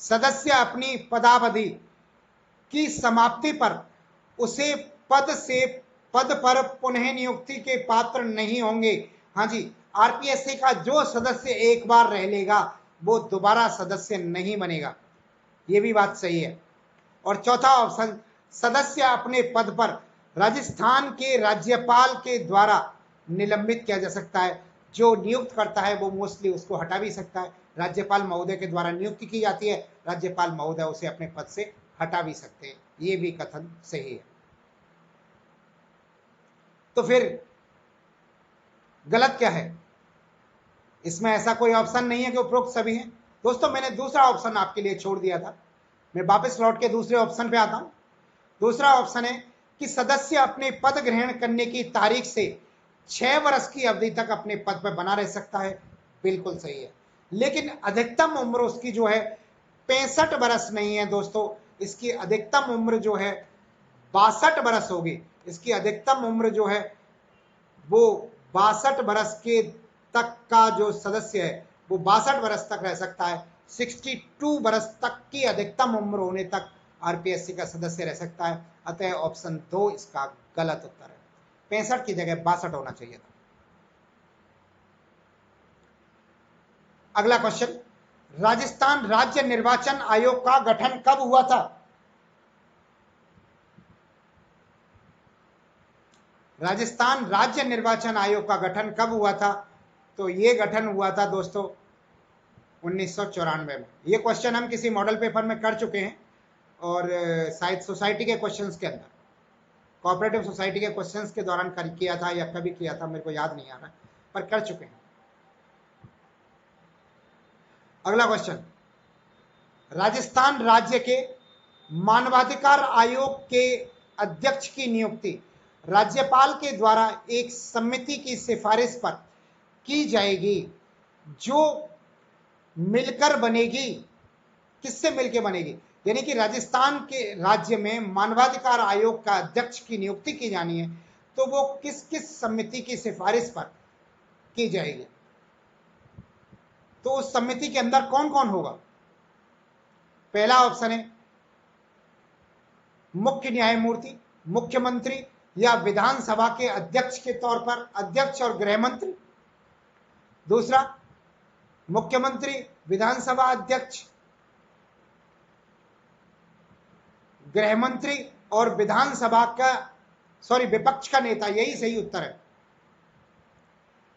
सदस्य अपनी पदावधि की समाप्ति पर उसे पद पर पुनः नियुक्ति के पात्र नहीं होंगे। हाँ जी, आरपीएससी का जो सदस्य एक बार रह लेगा वो दोबारा सदस्य नहीं बनेगा। ये भी बात सही है। और चौथा ऑप्शन, सदस्य अपने पद पर राजस्थान के राज्यपाल के द्वारा निलंबित किया जा सकता है। जो नियुक्त करता है वो मोस्टली उसको हटा भी सकता है। राज्यपाल महोदय के द्वारा नियुक्ति की जाती है, राज्यपाल महोदय उसे अपने पद से हटा भी सकते हैं। ये भी कथन सही है। तो फिर गलत क्या है? इसमें ऐसा कोई ऑप्शन नहीं है कि उपरोक्त सभी हैं। दोस्तों, मैंने दूसरा ऑप्शन आपके लिए छोड़ दिया था, मैं वापस लौट के दूसरे ऑप्शन पे आता हूं। दूसरा ऑप्शन है कि सदस्य अपने पद ग्रहण करने की तारीख से 6 वर्ष की अवधि तक अपने पद पर बना रह सकता है। बिल्कुल सही है, लेकिन अधिकतम उम्र उसकी जो है 65 वर्ष नहीं है दोस्तों। इसकी अधिकतम उम्र जो है 62 वर्ष होगी। इसकी अधिकतम उम्र जो है वो 62 वर्ष के तक का जो सदस्य है वो 62 वर्ष तक रह सकता है। 62 वर्ष तक की अधिकतम उम्र होने तक आरपीएससी का सदस्य रह सकता है। अतः ऑप्शन 2 इसका गलत उत्तर है। 65 की जगह 62 होना चाहिए था। अगला क्वेश्चन, राजस्थान राज्य निर्वाचन आयोग का गठन कब हुआ था? राजस्थान राज्य निर्वाचन आयोग का गठन कब हुआ था? तो यह गठन हुआ था दोस्तों 1994 में। यह क्वेश्चन हम किसी मॉडल पेपर में कर चुके हैं और शायद सोसाइटी के क्वेश्चंस के अंदर, कोऑपरेटिव सोसाइटी के क्वेश्चंस के दौरान किया था या कभी किया था, मेरे को याद नहीं आ रहा, पर कर चुके हैं। अगला क्वेश्चन, राजस्थान राज्य के मानवाधिकार आयोग के अध्यक्ष की नियुक्ति राज्यपाल के द्वारा एक समिति की सिफारिश पर की जाएगी जो मिलकर बनेगी। किससे मिलकर बनेगी? यानी कि राजस्थान के राज्य में मानवाधिकार आयोग का अध्यक्ष की नियुक्ति की जानी है, तो वो किस किस समिति की सिफारिश पर की जाएगी? तो उस समिति के अंदर कौन कौन होगा? पहला ऑप्शन है मुख्य न्यायमूर्ति, मुख्यमंत्री या विधानसभा के अध्यक्ष के तौर पर अध्यक्ष और गृह मंत्री। दूसरा, मुख्यमंत्री, विधानसभा अध्यक्ष, गृह मंत्री और विधानसभा का विपक्ष का नेता। यही सही उत्तर है।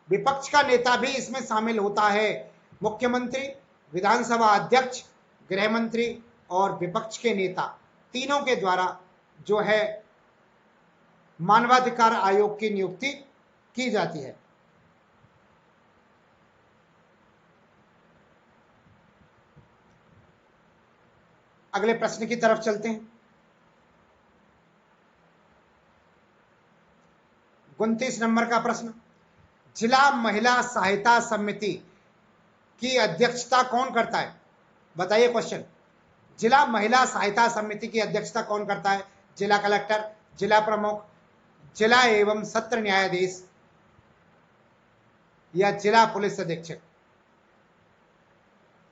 विपक्ष का नेता भी इसमें शामिल होता है। मुख्यमंत्री, विधानसभा अध्यक्ष, गृह मंत्री और विपक्ष के नेता, तीनों के द्वारा जो है मानवाधिकार आयोग की नियुक्ति की जाती है। अगले प्रश्न की तरफ चलते हैं। 29 नंबर का प्रश्न, जिला महिला सहायता समिति की अध्यक्षता कौन करता है? बताइए क्वेश्चन, जिला महिला सहायता समिति की अध्यक्षता कौन करता है? जिला कलेक्टर, जिला प्रमुख, जिला एवं सत्र न्यायाधीश या जिला पुलिस अधीक्षक?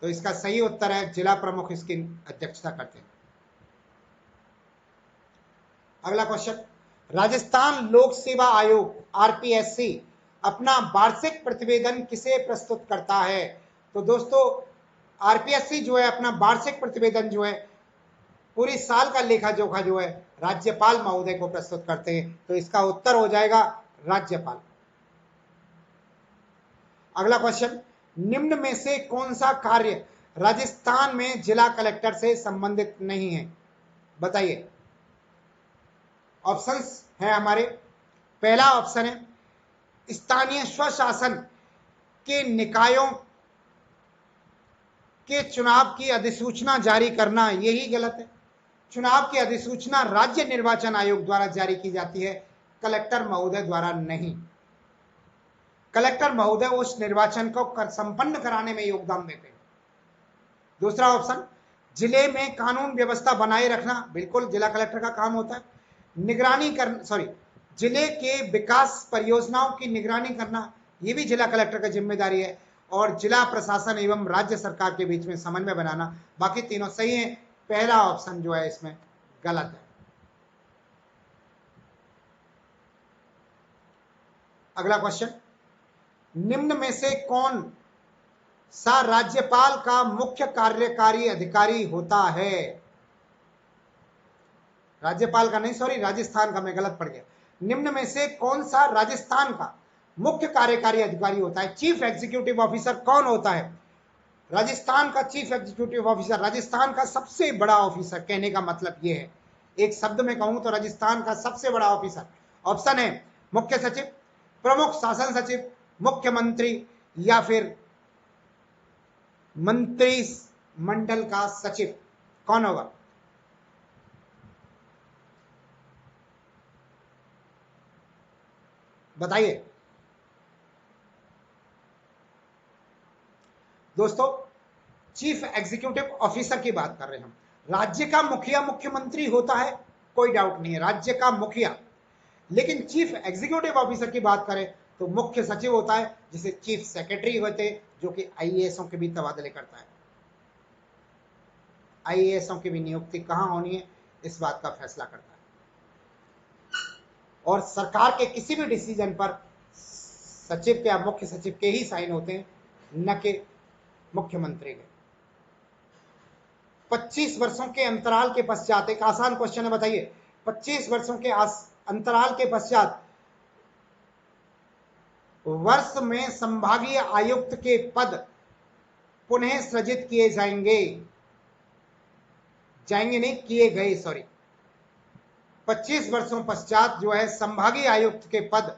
तो इसका सही उत्तर है जिला प्रमुख इसकी अध्यक्षता करते हैं। अगला क्वेश्चन, राजस्थान लोक सेवा आयोग आरपीएससी अपना वार्षिक प्रतिवेदन किसे प्रस्तुत करता है? तो दोस्तों आरपीएससी जो है अपना वार्षिक प्रतिवेदन जो है पूरी साल का लेखा जोखा जो है राज्यपाल महोदय को प्रस्तुत करते हैं। तो इसका उत्तर हो जाएगा राज्यपाल। अगला क्वेश्चन, निम्न में से कौन सा कार्य राजस्थान में जिला कलेक्टर से संबंधित नहीं है? बताइए। ऑप्शंस है हमारे, पहला ऑप्शन है स्थानीय स्वशासन के निकायों के चुनाव की अधिसूचना जारी करना, यही गलत है। चुनाव की अधिसूचना राज्य निर्वाचन आयोग द्वारा जारी की जाती है, कलेक्टर महोदय द्वारा नहीं। कलेक्टर महोदय उस निर्वाचन को संपन्न कराने में योगदान देते हैं। दूसरा ऑप्शन, जिले में कानून व्यवस्था बनाए रखना, बिल्कुल जिला कलेक्टर का काम होता है। निगरानी कर जिले के विकास परियोजनाओं की निगरानी करना, यह भी जिला कलेक्टर की जिम्मेदारी है। और जिला प्रशासन एवं राज्य सरकार के बीच में समन्वय बनाना। बाकी तीनों सही है, पहला ऑप्शन जो है इसमें गलत है। अगला क्वेश्चन, निम्न में से कौन सा राज्यपाल का मुख्य कार्यकारी अधिकारी होता है? राज्यपाल का नहीं, सॉरी राजस्थान का, मैं गलत पढ़ गया। निम्न में से कौन सा राजस्थान का मुख्य कार्यकारी अधिकारी होता है? चीफ एग्जीक्यूटिव ऑफिसर कौन होता है? राजस्थान का चीफ एग्जीक्यूटिव ऑफिसर, राजस्थान का सबसे बड़ा ऑफिसर, कहने का मतलब यह है, एक शब्द में कहूं तो राजस्थान का सबसे बड़ा ऑफिसर। ऑप्शन है मुख्य सचिव, प्रमुख शासन सचिव, मुख्यमंत्री या फिर मंत्री मंडल का सचिव, कौन होगा? बताइए दोस्तों, चीफ एग्जीक्यूटिव ऑफिसर की बात कर रहे हैं हम। राज्य का मुखिया मुख्यमंत्री होता है, कोई डाउट नहीं है, राज्य का मुखिया। लेकिन चीफ एग्जीक्यूटिव ऑफिसर की बात करें तो मुख्य सचिव होता है, जिसे चीफ सेक्रेटरी होते हैं, जो कि आईएएसओ के भी तबादले करता है। आईएएसओ की भी नियुक्ति कहां होनी है, इस बात का फैसला करता है। और सरकार के किसी भी डिसीजन पर सचिव के या मुख्य सचिव के ही साइन होते हैं, न कि मुख्यमंत्री के। 25 वर्षों के अंतराल के पश्चात, एक आसान क्वेश्चन है, बताइए 25 वर्षों के अंतराल के पश्चात वर्ष में संभागीय आयुक्त के पद पुनः सृजित किए जाएंगे, नहीं किए गए, सॉरी। 25 वर्षों पश्चात जो है संभागीय आयुक्त के पद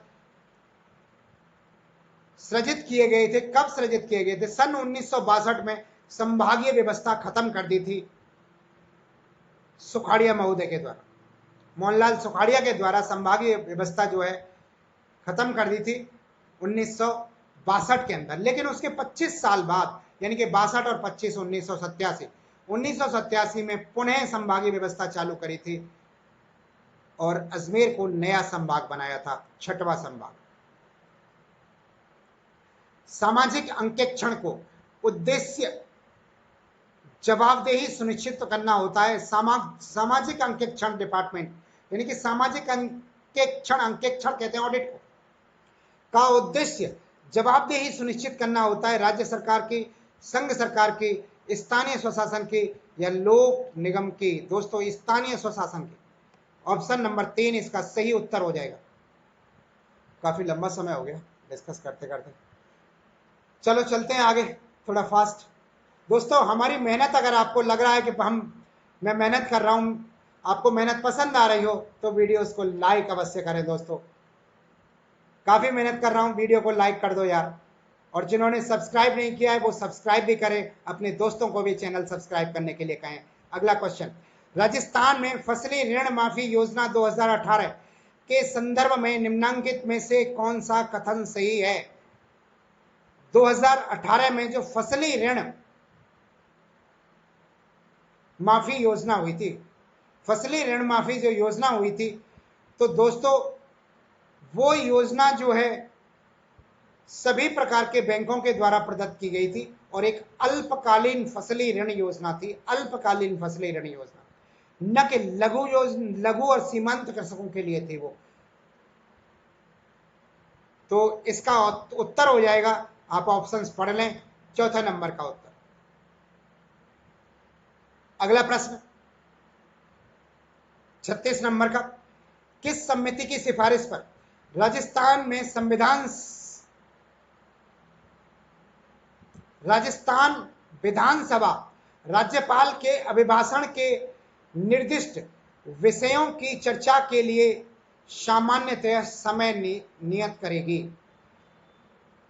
सृजित किए गए थे। कब सृजित किए गए थे? सन 1962 में संभागीय व्यवस्था खत्म कर दी थी सुखाड़िया महोदय के द्वारा, मोहनलाल सुखाड़िया के द्वारा संभागीय व्यवस्था जो है खत्म कर दी थी 1962 के अंदर। लेकिन उसके 25 साल बाद, यानी कि 62 और 25 1987 में पुनः संभागीय व्यवस्था चालू करी थी और अजमेर को नया संभाग बनाया था, 6वां संभाग। सामाजिक अंकेक्षण को उद्देश्य जवाबदेही सुनिश्चित करना होता है। सामाजिक अंकेक्षण डिपार्टमेंट, यानी कि सामाजिक अंकेक्षण कहते हैं ऑडिट को, का उद्देश्य जवाबदेही सुनिश्चित करना होता है राज्य सरकार की, संघ सरकार की, स्थानीय स्वशासन की या लोक निगम की। दोस्तों स्थानीय स्वशासन की। ऑप्शन नंबर 3 इसका सही उत्तर हो जाएगा। काफी लंबा समय हो गया डिस्कस करते करते, चलो चलते हैं आगे थोड़ा फास्ट। दोस्तों हमारी मेहनत, अगर आपको लग रहा है कि मैं मेहनत कर रहा हूं, आपको मेहनत पसंद आ रही हो, तो वीडियोस को लाइक अवश्य करें। दोस्तों काफी मेहनत कर रहा हूं, वीडियो को लाइक कर दो यार। और जिन्होंने सब्सक्राइब नहीं किया है वो सब्सक्राइब भी करें, अपने दोस्तों को भी चैनल सब्सक्राइब करने के लिए कहें। अगला क्वेश्चन, राजस्थान में फसली ऋण माफी योजना 2018 के संदर्भ में निम्नांकित में से कौन सा कथन सही है? 2018 में जो फसली ऋण माफी योजना हुई थी, फसली ऋण माफी जो योजना हुई थी, तो दोस्तों वो योजना जो है सभी प्रकार के बैंकों के द्वारा प्रदत्त की गई थी और एक अल्पकालीन फसली ऋण योजना थी, अल्पकालीन फसली ऋण योजना, न कि लघु और सीमांत कृषकों के लिए थी वो। तो इसका उत्तर हो जाएगा, आप ऑप्शंस पढ़ लें, चौथा नंबर का उत्तर। अगला प्रश्न 36 नंबर का, किस समिति की सिफारिश पर राजस्थान विधानसभा राज्यपाल के अभिभाषण के निर्दिष्ट विषयों की चर्चा के लिए सामान्यतः समय नियत करेगी?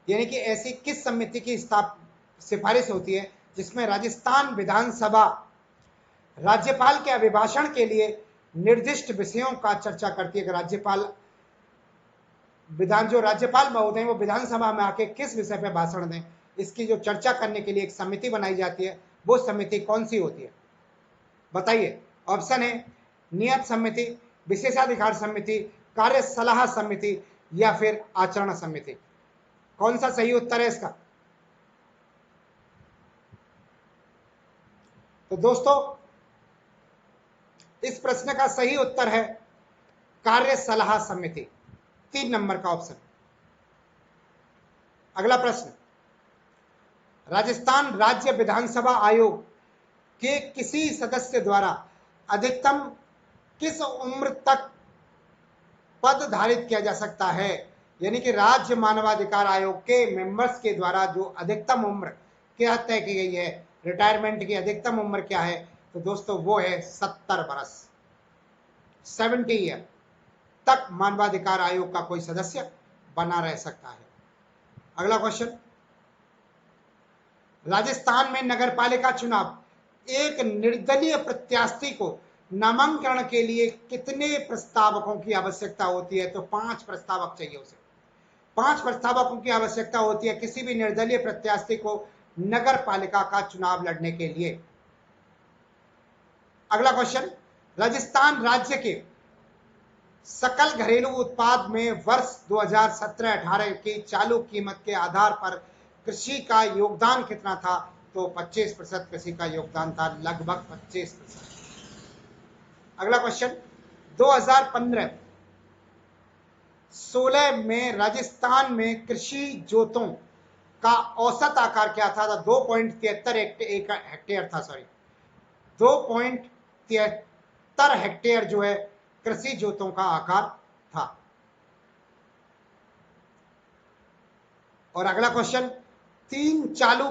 यानी कि ऐसी किस समिति की सिफारिश होती है जिसमें राजस्थान विधानसभा राज्यपाल के अभिभाषण के लिए निर्दिष्ट विषयों का चर्चा करती है? कि राज्यपाल महोदय वो विधानसभा में आके किस विषय पर भाषण दें, इसकी जो चर्चा करने के लिए एक समिति बनाई जाती है, वो समिति कौन सी होती है? बताइए। ऑप्शन है नियत समिति, विशेषाधिकार समिति, कार्य सलाह समिति या फिर आचरण समिति। कौन सा सही उत्तर है इसका? तो दोस्तों इस प्रश्न का सही उत्तर है कार्य सलाह समिति, 3 नंबर का ऑप्शन। अगला प्रश्न, राजस्थान राज्य विधानसभा आयोग के किसी सदस्य द्वारा अधिकतम किस उम्र तक पद धारित किया जा सकता है? यानी कि राज्य मानवाधिकार आयोग के मेंबर्स के द्वारा जो अधिकतम उम्र क्या तय की गई है, रिटायरमेंट की अधिकतम उम्र क्या है? तो दोस्तों वो है 70 वर्ष, 70 ईयर तक मानवाधिकार आयोग का कोई सदस्य बना रह सकता है। अगला क्वेश्चन, राजस्थान में नगरपालिका चुनाव एक निर्दलीय प्रत्याशी को नामांकन के लिए कितने प्रस्तावकों की आवश्यकता होती है? तो 5 प्रस्तावक चाहिए उसे, 5 प्रस्तावकों की आवश्यकता होती है किसी भी निर्दलीय प्रत्याशी को नगर पालिका का चुनाव लड़ने के लिए। अगला क्वेश्चन, राजस्थान राज्य के सकल घरेलू उत्पाद में वर्ष 2017-18 की चालू कीमत के आधार पर कृषि का योगदान कितना था? तो 25% कृषि का योगदान था, लगभग 25%। अगला क्वेश्चन, 2015-16 में राजस्थान में कृषि जोतों का औसत आकार क्या था? 2.73 हेक्टेयर था, सॉरी 2.73 हेक्टेयर जो है कृषि जोतों का आकार था। और अगला क्वेश्चन, 3 चालू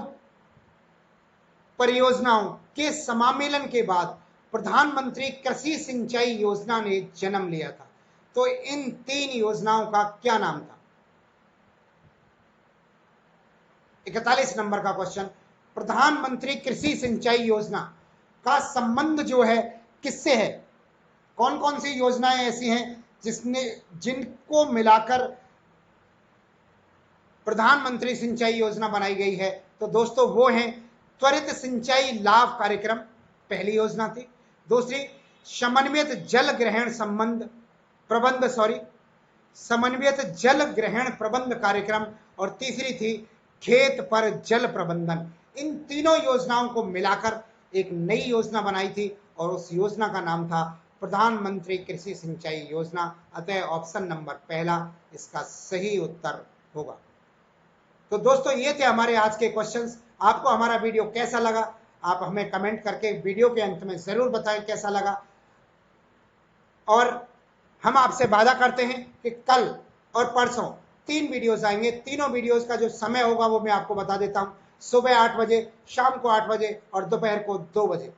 परियोजनाओं के समामेलन के बाद प्रधानमंत्री कृषि सिंचाई योजना ने जन्म लिया था, तो इन 3 योजनाओं का क्या नाम था? 41 नंबर का क्वेश्चन, प्रधानमंत्री कृषि सिंचाई योजना का संबंध जो है किससे है? कौन कौन सी योजनाएं ऐसी हैं जिनको मिलाकर प्रधानमंत्री सिंचाई योजना बनाई गई है? तो दोस्तों वो है त्वरित सिंचाई लाभ कार्यक्रम, पहली योजना थी। दूसरी समन्वित जल ग्रहण प्रबंध कार्यक्रम, और तीसरी थी खेत पर जल प्रबंधन। इन तीनों योजनाओं को मिलाकर एक नई योजना बनाई थी और उस योजना का नाम था प्रधानमंत्री कृषि सिंचाई योजना। अतः ऑप्शन नंबर पहला इसका सही उत्तर होगा। तो दोस्तों ये थे हमारे आज के क्वेश्चंस। आपको हमारा वीडियो कैसा लगा आप हमें कमेंट करके वीडियो के अंत में जरूर बताएं कैसा लगा। और हम आपसे वादा करते हैं कि कल और परसों 3 वीडियोस आएंगे। तीनों वीडियोस का जो समय होगा वो मैं आपको बता देता हूं। सुबह 8 बजे, शाम को 8 बजे और दोपहर को 2 बजे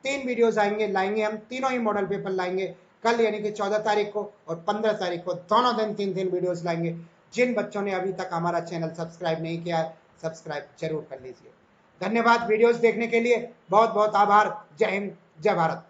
3 वीडियोस लाएंगे हम तीनों ही मॉडल पेपर लाएंगे कल, यानी कि 14 तारीख को और 15 तारीख को, दोनों दिन 3 वीडियोस लाएंगे। जिन बच्चों ने अभी तक हमारा चैनल सब्सक्राइब नहीं किया है, सब्सक्राइब जरूर कर लीजिए। धन्यवाद वीडियोस देखने के लिए, बहुत बहुत आभार। जय हिंद, जय भारत।